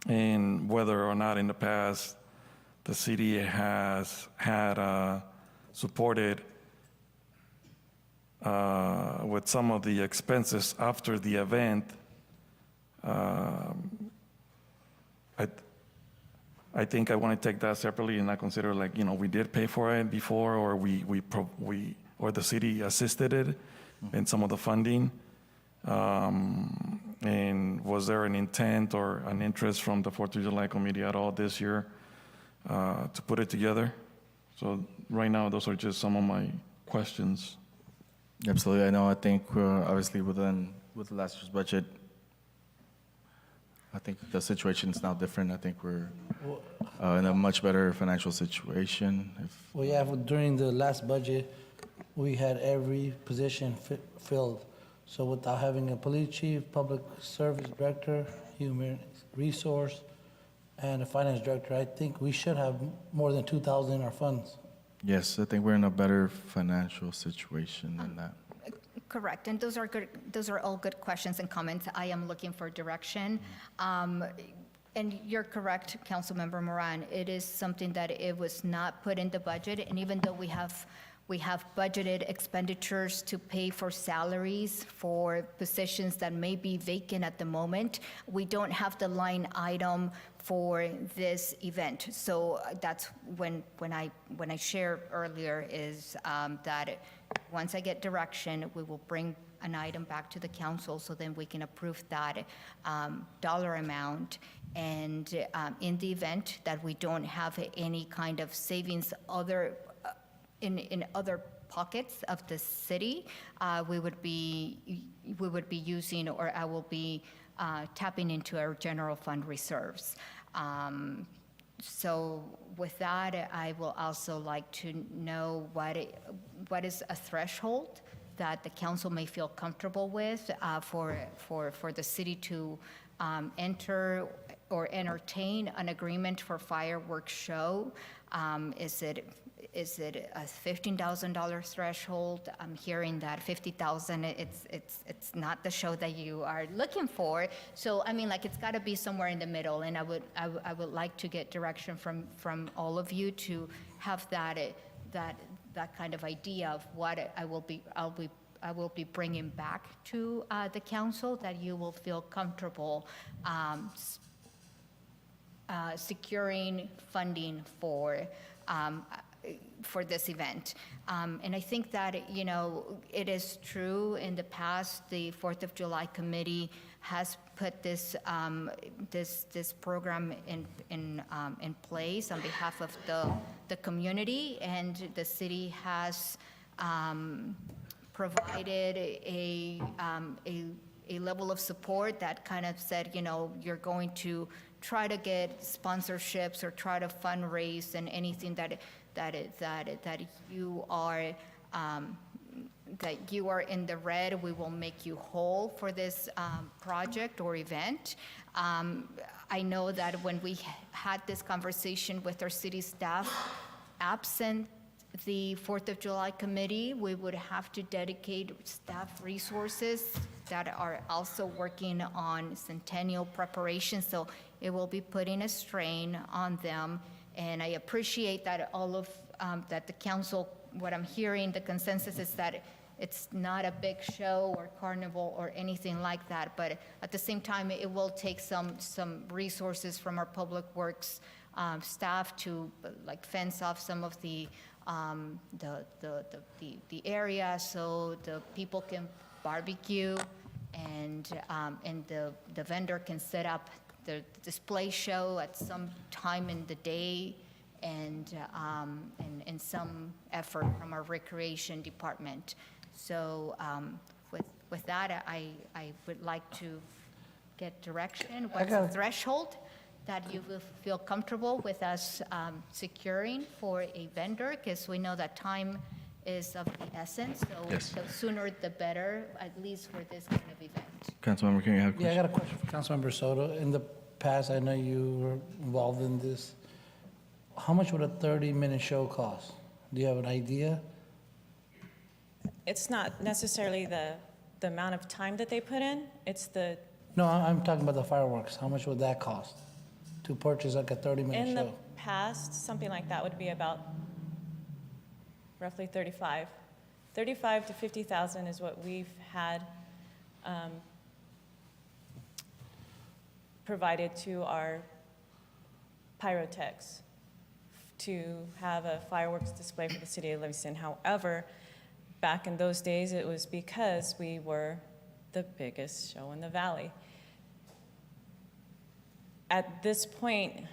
And whether or not in the past the city has had supported with some of the expenses after the event, I think I want to take that separately and not consider we did pay for it before, or or the city assisted it in some of the funding. And was there an intent or an interest from the 4th of July committee at all this year to put it together? So right now, those are just some of my questions. Absolutely. I think obviously with last year's budget, I think the situation is now different. I think we're in a much better financial situation. During the last budget, we had every position filled. So without having a police chief, public service director, human resource, and a finance director, I think we should have more than 2,000 in our funds. Yes, I think we're in a better financial situation than that. Correct, and those are good. Those are all good questions and comments. I am looking for direction. And you're correct, Councilmember Moran. It is something that it was not put in the budget, and even though we have budgeted expenditures to pay for salaries for positions that may be vacant at the moment, we don't have the line item for this event. So that's when I shared earlier is that once I get direction, we will bring an item back to the council so then we can approve that dollar amount. And in the event that we don't have any kind of savings in other pockets of the city, we would be using, or I will be tapping into our general fund reserves. So with that, I will also like to know what is a threshold that the council may feel comfortable with for the city to enter or entertain an agreement for fireworks show. Is it a $15,000 threshold? I'm hearing that $50,000, it's not the show that you are looking for. So I mean, it's got to be somewhere in the middle. And I would like to get direction from all of you to have that kind of idea of what I'll be I will be bringing back to the council that you will feel comfortable securing funding for this event. And I think that, you know, it is true in the past, the 4th of July committee has put this program in place on behalf of the community, and the city has provided a level of support that kind of said, you know, you're going to try to get sponsorships or try to fundraise, and anything that you are in the red, we will make you whole for this project or event. I know that when we had this conversation with our city staff, absent the 4th of July committee, we would have to dedicate staff resources that are also working on centennial preparation. So it will be putting a strain on them. And I appreciate that that the council, what I'm hearing, the consensus is that it's not a big show or carnival or anything like that. But at the same time, it will take some resources from our public works staff to like fence off some of the area so the people can barbecue, and the vendor can set up the display show at some time in the day, and some effort from our recreation department. So with that, I would like to get direction. What's the threshold that you will feel comfortable with us securing for a vendor? Because we know that time is of the essence, so Yes. the sooner the better, at least for this kind of event. Councilmember King, you have a Yeah, I question? got a question for Councilmember Soto. In the past, I know you were involved in this. How much would a 30-minute show cost? Do you have an idea? It's not necessarily the amount of time that they put in, it's the, No, I'm talking about the fireworks. How much would that cost to purchase like a 30-minute in the show? past, something like that would be about roughly 35 to 50,000 is what we've had provided to our pyrotechs to have a fireworks display for the city of Livingston. However, back in those days, it was because we were the biggest show in the valley. At this point,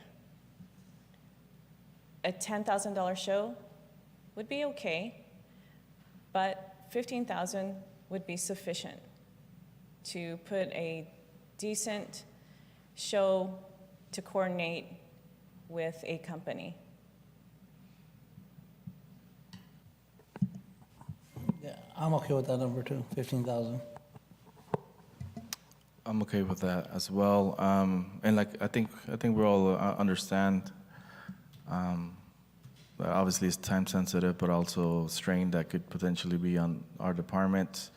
a $10,000 show would be okay, but $15,000 would be sufficient to put a decent show to coordinate with a company. Yeah, I'm okay with that number too, 15,000. I'm okay with that as well. And like I think we all understand that obviously it's time sensitive, but also strain that could potentially be on our department.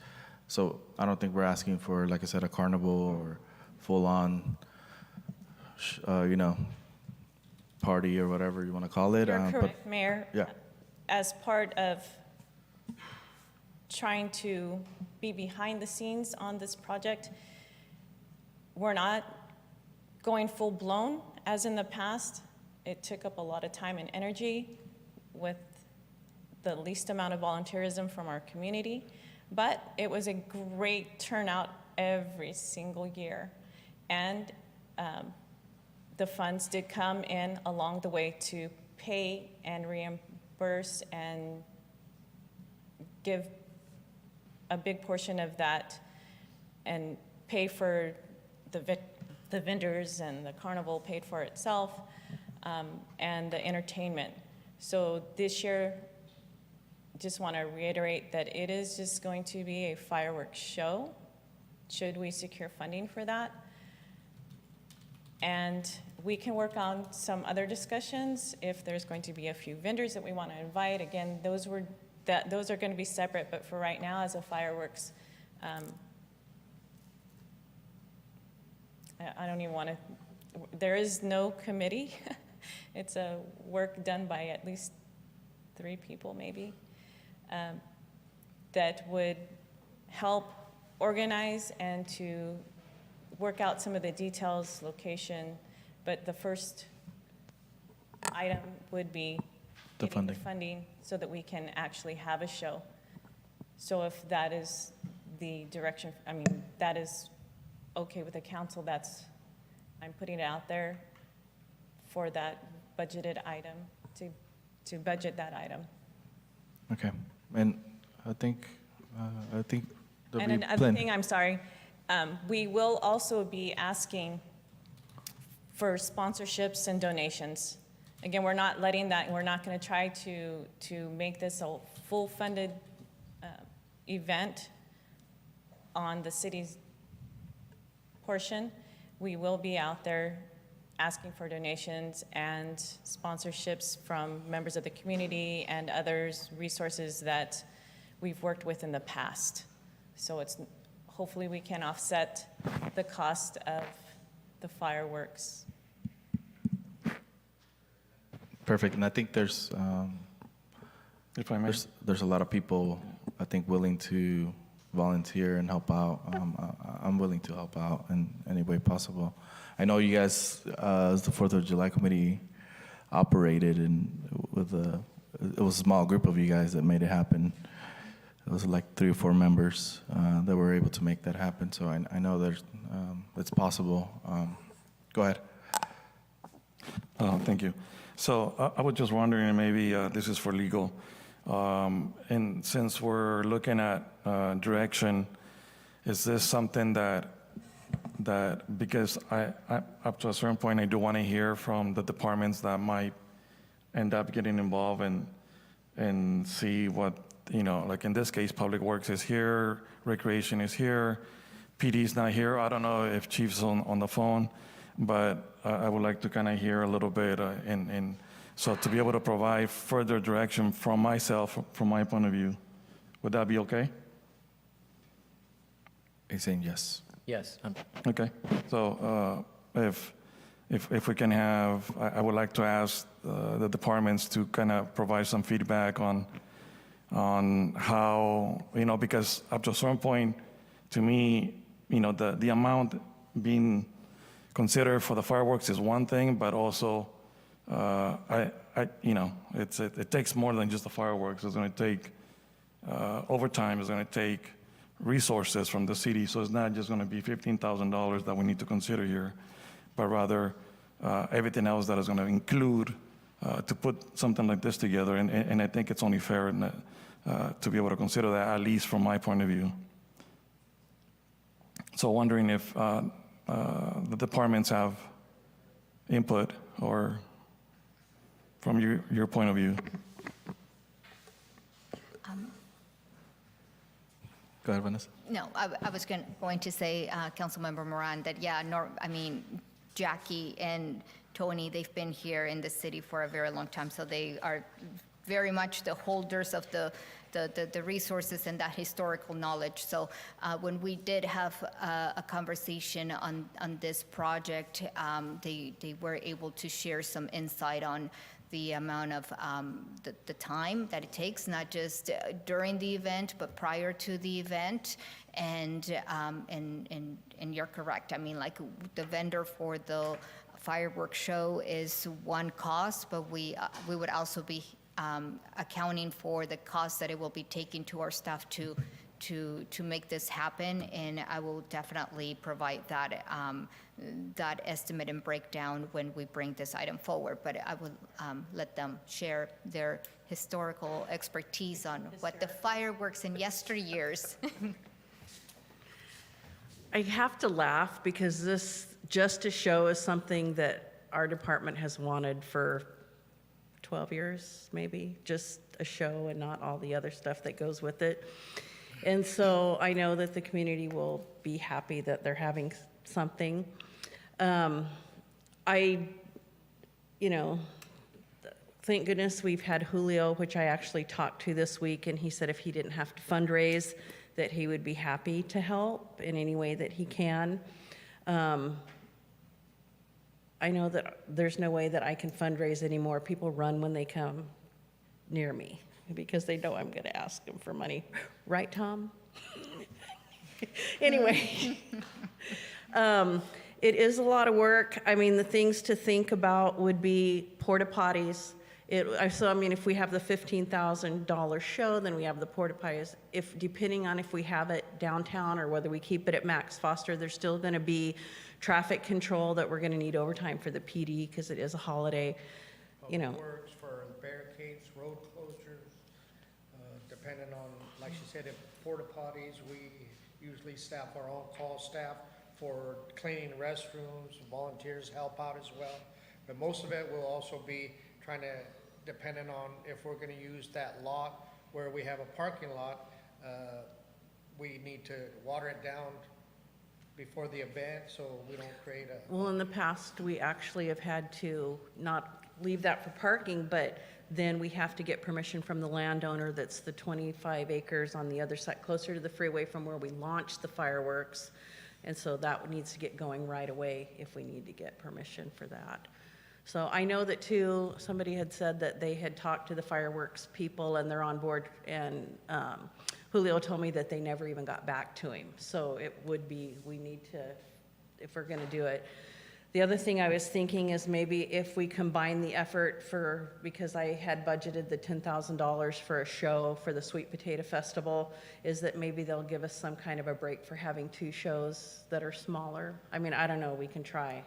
So I don't think we're asking for, like I said, a carnival or full on, party or whatever you want to call it. You're But correct, Mayor. yeah. As part of trying to be behind the scenes on this project, we're not going full-blown as in the past. It took up a lot of time and energy with the least amount of volunteerism from our community, but it was a great turnout every single year. And the funds did come in along the way to pay and reimburse and give a big portion of that and pay for the vendors, and the carnival paid for itself, and the entertainment. So this year, just want to reiterate that it is just going to be a fireworks show, should we secure funding for that. And we can work on some other discussions if there's going to be a few vendors that we want to invite. Again, those are going to be separate, but for right now, as a fireworks, I don't even want to, there is no committee. It's a work done by at least 3 people maybe, that would help organize and to work out some of the details, location, but the first item would be The getting the funding. funding so that we can actually have a show. So if that is the direction, I mean, that is okay with the council, I'm putting it out there for that budgeted item, to budget that item. Okay, and I think there'll And be another plenty. thing, I'm sorry, we will also be asking for sponsorships and donations. Again, we're not letting that, we're not going to try to make this a full-funded event on the city's portion. We will be out there asking for donations and sponsorships from members of the community and others, resources that we've worked with in the past. So hopefully we can offset the cost of the fireworks. Perfect, and I think there's If I may. there's a lot of people, I think, willing to volunteer and help out. I'm willing to help out in any way possible. I know you guys, as the 4th of July committee, operated it was a small group of you guys that made it happen. It was like 3 or 4 members that were able to make that happen. So I know it's possible. Go ahead. Thank you. So I was just wondering, maybe this is for legal, and since we're looking at direction, is this something that because I up to a certain point, I do want to hear from the departments that might end up getting involved and see what, like in this case, Public Works is here, Recreation is here, PD's not here. I don't know if Chief's on the phone, but I would like to kind of hear a little bit, and so to be able to provide further direction from myself, from my point of view, would that be okay? He's saying yes. Yes. Okay. So if we can have, I would like to ask the departments to kind of provide some feedback on how, because up to a certain point, to me, the amount being considered for the fireworks is one thing, but also it takes more than just the fireworks. It's going to take overtime. It's going to take resources from the city. So it's not just going to be $15,000 that we need to consider here, but rather everything else that is going to include to put something like this together. And I think it's only fair to be able to consider that, at least from my point of view. So wondering if the departments have input, or from your point of view. Go ahead, Vanessa. No, I was going to say, Councilmember Moran, that, Jackie and Tony, they've been here in the city for a very long time, so they are very much the holders of the resources and that historical knowledge. So when we did have a conversation on this project, they were able to share some insight on the amount of the time that it takes, not just during the event, but prior to the event. And you're correct. I mean, like, the vendor for the fireworks show is one cost, but we would also be accounting for the cost that it will be taking to our staff to make this happen, and I will definitely provide that estimate and breakdown when we bring this item forward. But I will let them share their historical expertise on what the fireworks in yesteryears. I have to laugh because this just a show is something that our department has wanted for 12 years, maybe, just a show and not all the other stuff that goes with it. And so I know that the community will be happy that they're having something. Thank goodness we've had Julio, which I actually talked to this week, and he said if he didn't have to fundraise, that he would be happy to help in any way that he can. I know that there's no way that I can fundraise anymore. People run when they come near me because they know I'm going to ask them for money. Right, Tom? Anyway, it is a lot of work. I mean, the things to think about would be porta potties. So I mean, if we have the $15,000 show, then we have the porta potties. If, depending on if we have it downtown or whether we keep it at Max Foster, there's still gonna be traffic control that we're gonna need overtime for the PD because it is a holiday, you know. Works for barricades, road closures, depending on, like she said, if porta potties, we usually staff our own call staff for cleaning restrooms, volunteers help out as well. But most of it will also be trying to, depending on if we're gonna use that lot where we have a parking lot, we need to water it down before the event so we don't create a. Well, in the past, we actually have had to not leave that for parking, but then we have to get permission from the landowner that's the 25 acres on the other side, closer to the freeway from where we launched the fireworks. And so that needs to get going right away if we need to get permission for that. So I know that too, somebody had said that they had talked to the fireworks people and they're on board, and Julio told me that they never even got back to him. So it would be, we need to, if we're gonna do it. The other thing I was thinking is maybe if we combine the effort for, because I had budgeted the $10,000 for a show for the Sweet Potato Festival, is that maybe they'll give us some kind of a break for having 2 shows that are smaller. I mean, I don't know, we can try.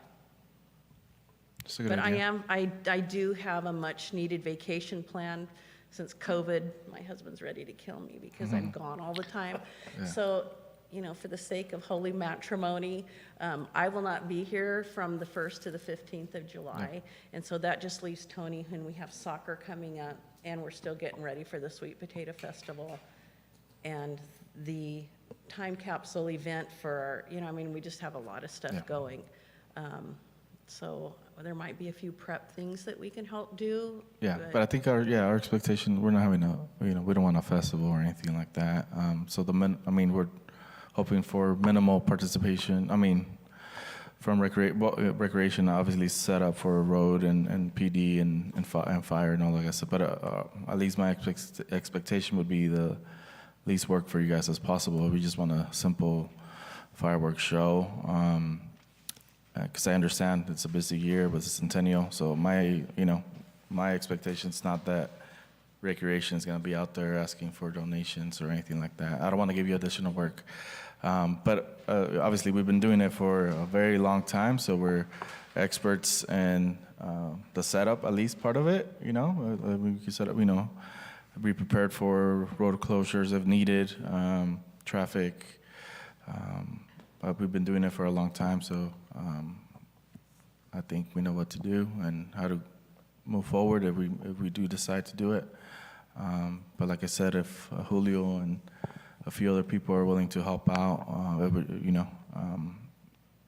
That's a good But idea. I do have a much needed vacation planned since COVID. My husband's ready to kill me because I'm gone all the time. Yeah. So, you know, for the sake of holy matrimony, I will not be here from the 1st to the 15th of July. And so that just leaves Tony, when we have soccer coming up, and we're still getting ready for the Sweet Potato Festival. And the time capsule event for our, you know, I mean, we just have a lot of stuff going. So there might be a few prep things that we can help do. Yeah, but I think our expectation, we're not having we don't want a festival or anything like that. So we're hoping for minimal participation. I mean, from recreation, obviously set up for road and PD and fire and all that kind of stuff. But at least my expectation would be the least work for you guys as possible. We just want a simple fireworks show. Because I understand it's a busy year with the centennial, so my expectation's not that recreation is going to be out there asking for donations or anything like that. I don't want to give you additional work, but obviously we've been doing it for a very long time, so we're experts in the setup, at least part of it. We can set up, be prepared for road closures if needed, traffic. We've been doing it for a long time, so I think we know what to do and how to move forward if we do decide to do it. But like I said, if Julio and a few other people are willing to help out,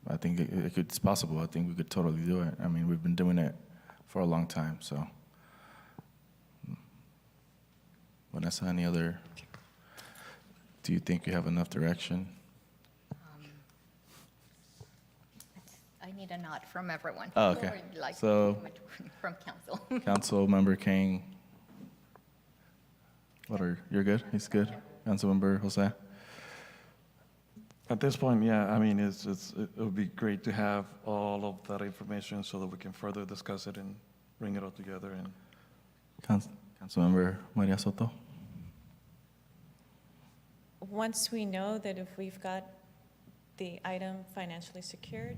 I think it's possible. I think we could totally do it. I mean, we've been doing it for a long time, so. Vanessa, do you think you have enough direction? I need a nod from everyone. Oh, okay. Or like So- from council. Council Member King. You're good? He's good? Council Member Jose? At this point, yeah, I mean, it would be great to have all of that information so that we can further discuss it and bring it all together. And Council Member Maria Soto? Once we know that if we've got the item financially secured,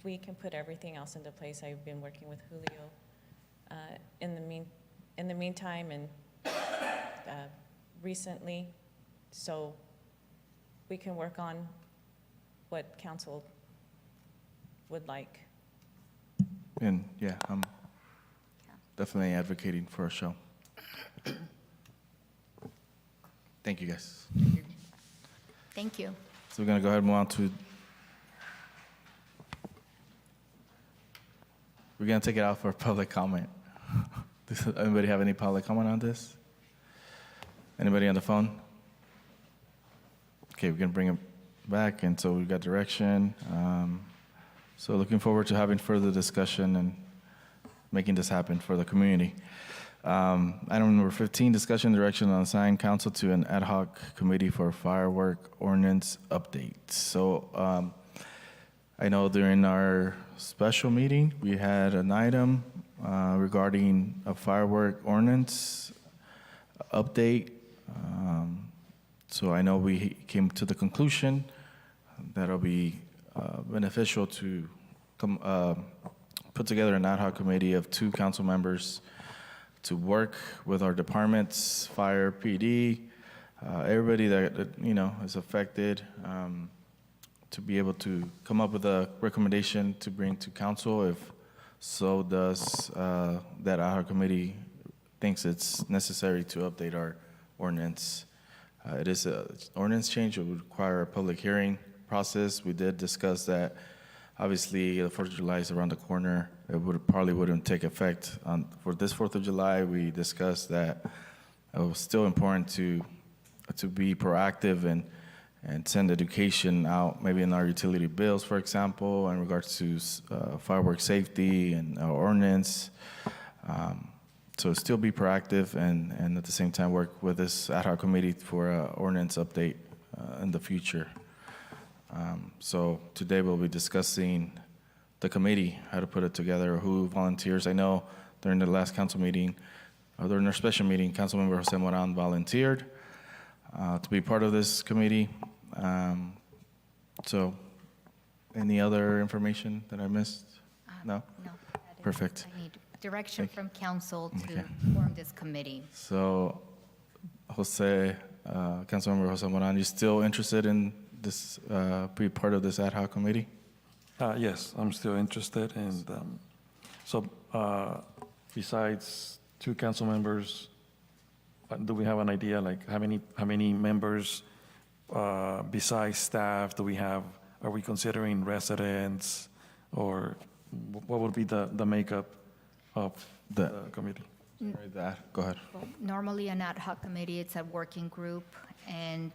we can put everything else into place. I've been working with Julio in the meantime and recently, so we can work on what council would like. And yeah, I'm definitely advocating for a show. Thank you, guys. Thank you. So we're going to go ahead and move on to. We're going to take it out for public comment. Does anybody have any public comment on this? Anybody on the phone? Okay, we're going to bring it back, and so we've got direction. So looking forward to having further discussion and making this happen for the community. Item number 15, discussion and direction on assigning council to an ad hoc committee for firework ordinance update. So I know during our special meeting, we had an item regarding a firework ordinance update. So I know we came to the conclusion that it'll be beneficial to put together an ad hoc committee of 2 council members to work with our departments, fire, PD, everybody that is affected, to be able to come up with a recommendation to bring to council if so does that ad hoc committee thinks it's necessary to update our ordinance. It is an ordinance change. It would require a public hearing process. We did discuss that. Obviously, the 4th of July is around the corner. It probably wouldn't take effect for this 4th of July. We discussed that it was still important to be proactive and send education out, maybe in our utility bills, for example, in regards to firework safety and our ordinance. So still be proactive and at the same time work with this ad hoc committee for an ordinance update in the future. So today we'll be discussing the committee, how to put it together, who volunteers. I know during the last council meeting, or during our special meeting, Councilmember Jose Moran volunteered to be part of this committee. So any other information that I missed? No? No. Perfect. I need direction from council to Okay. form this committee. So, Councilmember Jose Moran, you still interested in this, be part of this ad hoc committee? Yes, I'm still interested. And so besides 2 council members, do we have an idea, like how many members besides staff do we have? Are we considering residents, or what would be the makeup of the committee? Sorry, that. Go ahead. Normally, an ad hoc committee, it's a working group, and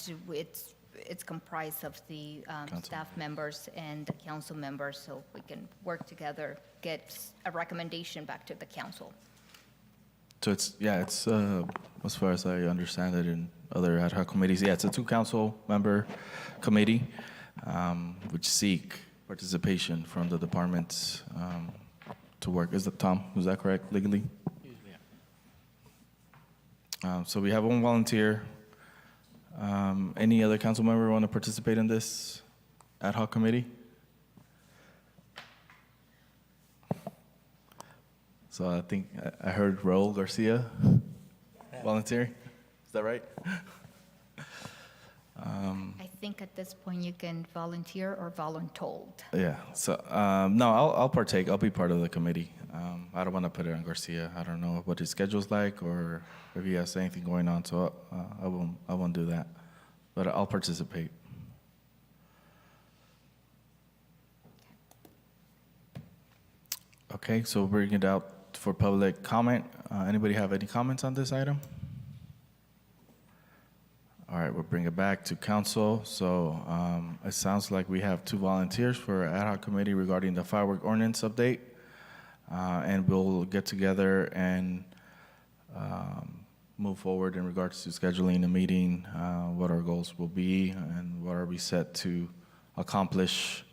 it's comprised of the staff members and the council members, so we can work together, get a recommendation back to the council. So it's as far as I understand it in other ad hoc committees, it's a 2 council member committee, which seek participation from the departments to work. Is that Tom? Is that correct legally? So we have 1 volunteer. Any other council member want to participate in this ad hoc committee? So I think I heard Raul Garcia volunteering. Is that right? I think at this point, you can volunteer or voluntold. Yeah. So no, I'll partake. I'll be part of the committee. I don't want to put it on Garcia. I don't know what his schedule's like or if he has anything going on. So I won't do that. But I'll participate. Okay. So we'll bring it out for public comment. Anybody have any comments on this item? All right, we'll bring it back to council. So it sounds like we have 2 volunteers for ad hoc committee regarding the firework ordinance update. And we'll get together and move forward in regards to scheduling a meeting, what our goals will be, and what are we set to accomplish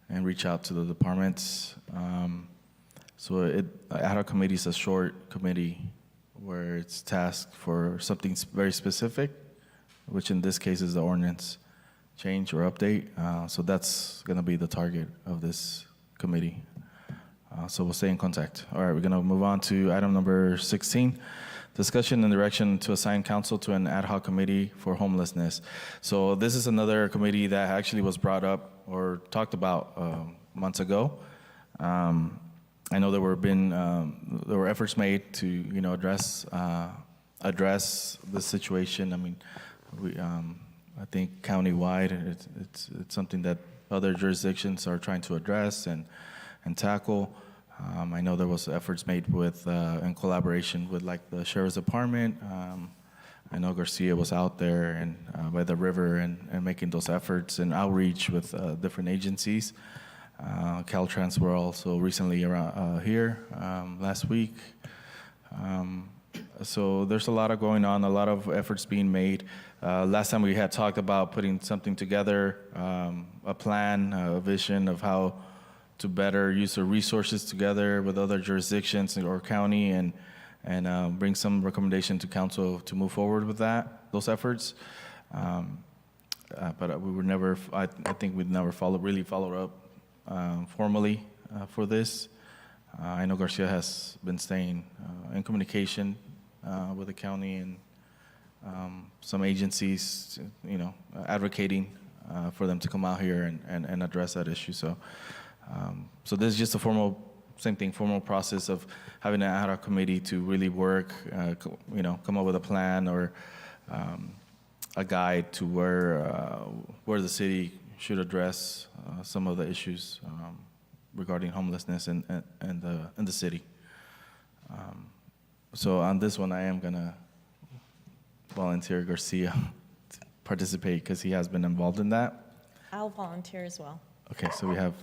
and reach out to the departments. So ad hoc committee is a short committee where it's tasked for something very specific, which in this case is the ordinance change or update. So that's going to be the target of this committee. So we'll stay in contact. All right, we're going to move on to item number 16, discussion and direction to assign council to an ad hoc committee for homelessness. So this is another committee that actually was brought up or talked about months ago. I know there were efforts made to address the situation. I mean, I think countywide, it's something that other jurisdictions are trying to address and tackle. I know there was efforts made with in collaboration with like the sheriff's department. I know Garcia was out there and by the river and making those efforts and outreach with different agencies. Caltrans were also recently around here last week. So there's a lot of going on, a lot of efforts being made. Last time we had talked about putting something together, a plan, a vision of how to better use the resources together with other jurisdictions or county and bring some recommendation to council to move forward with those efforts. But we were never, I think we'd never really followed up formally for this. I know Garcia has been staying in communication with the county and some agencies, advocating for them to come out here and address that issue. So this is just a formal process of having an ad hoc committee to really work, come up with a plan or a guide to where the city should address some of the issues regarding homelessness in the city. So on this one, I am gonna volunteer Garcia to participate because he has been involved in that. I'll volunteer as well. Okay, so we have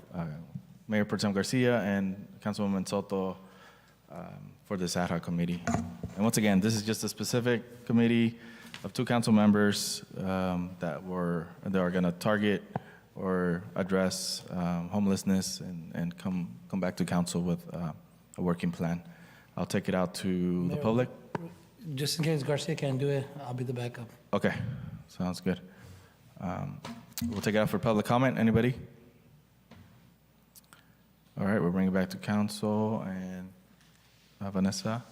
Mayor Pro Tem Garcia and Councilwoman Soto for this ad hoc committee. And once again, this is just a specific committee of 2 council members that are going to target or address homelessness and come back to council with a working plan. I'll take it out to the public. Just in case Garcia can't do it, I'll be the backup. Okay, sounds good. We'll take it out for public comment. Anybody? All right, we'll bring it back to council and Vanessa.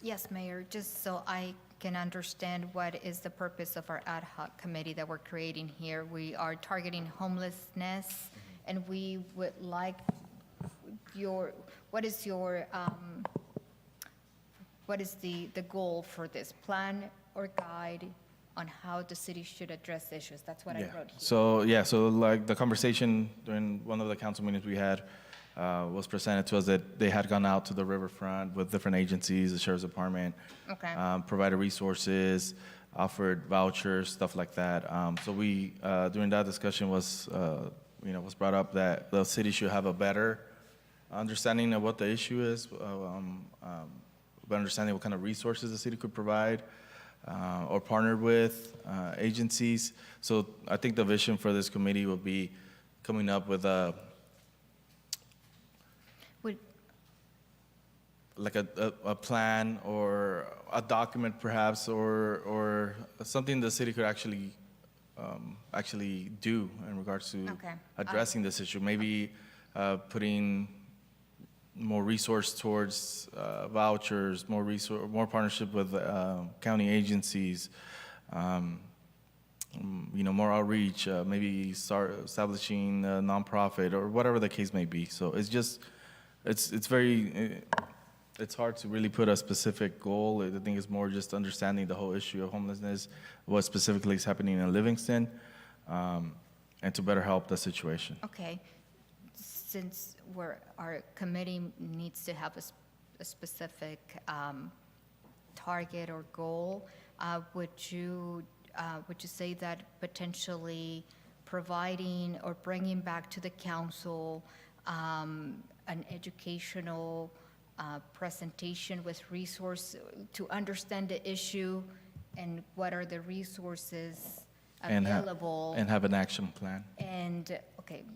Yes, Mayor, just so I can understand what is the purpose of our ad hoc committee that we're creating here. We are targeting homelessness, and we would like what is the goal for this plan or guide on how the city should address issues? That's what I wrote here. So like the conversation during one of the council meetings we had was presented to us that they had gone out to the riverfront with different agencies, the sheriff's department, provided resources, offered vouchers, stuff like that. So we, during that discussion was brought up that the city should have a better understanding of what the issue is, better understanding what kind of resources the city could provide, or partner with agencies. So I think the vision for this committee will be coming up with a plan or a document perhaps, or something the city could actually do in regards to addressing this issue. Maybe putting more resource towards vouchers, more partnership with county agencies, more outreach, maybe start establishing a nonprofit or whatever the case may be. So it's hard to really put a specific goal. I think it's more just understanding the whole issue of homelessness, what specifically is happening in Livingston, and to better help the situation. Okay. Since our committee needs to have a specific target or goal, would you say that potentially providing or bringing back to the council an educational presentation with resource to understand the issue and what are the resources available? And have an action plan. And,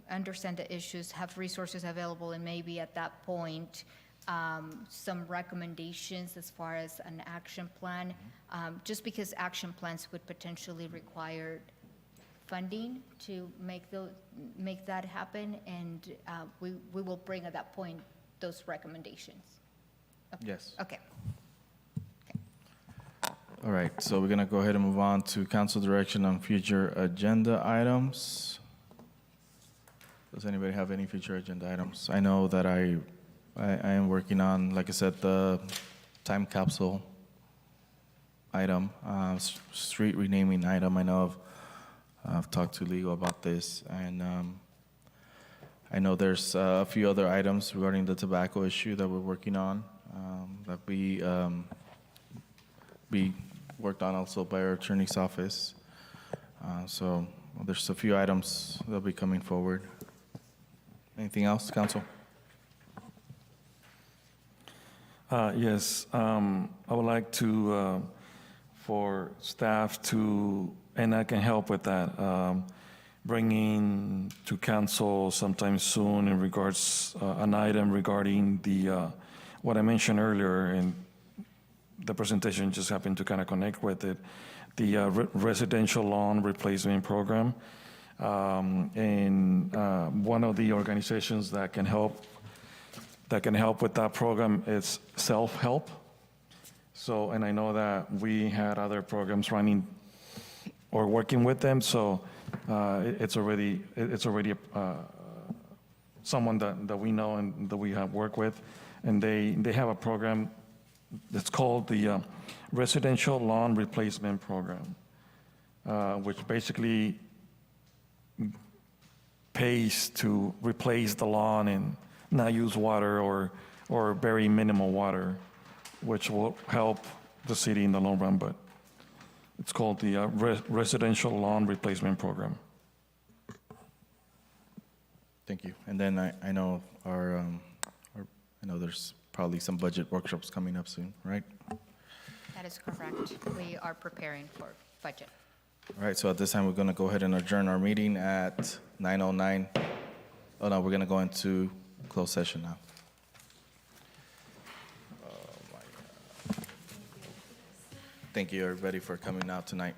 understand the issues, have resources available, and maybe at that point, some recommendations as far as an action plan, just because action plans would potentially require funding to make that happen, and we will bring at that point those recommendations. Okay. Yes. Okay. All right, so we're gonna go ahead and move on to council direction on future agenda items. Does anybody have any future agenda items? I know that I am working on, like I said, the time capsule item, street renaming item. I know I've talked to legal about this, and I know there's a few other items regarding the tobacco issue that we're working on, that we worked on also by our attorney's office. So there's a few items that'll be coming forward. Anything else, council? Yes, I would like to, for staff to, and I can help with that, bringing to council sometime soon in regards, an item regarding the, what I mentioned earlier, and the presentation just happened to kind of connect with it, the residential lawn replacement program. And one of the organizations that can help with that program is Self-Help. So, and I know that we had other programs running or working with them, so it's already someone that we know and that we have worked with, and they have a program that's called the Residential Lawn Replacement Program, which basically pays to replace the lawn and not use water or very minimal water, which will help the city in the long run. But it's called the Residential Lawn Replacement Program. Thank you. And then I know I know there's probably some budget workshops coming up soon, right? That is correct. We are preparing for budget. All right, so at this time, we're going to go ahead and adjourn our meeting at 9:09. Oh, no, we're going to go into closed session now. Oh, my God. Thank you, everybody, for coming out tonight.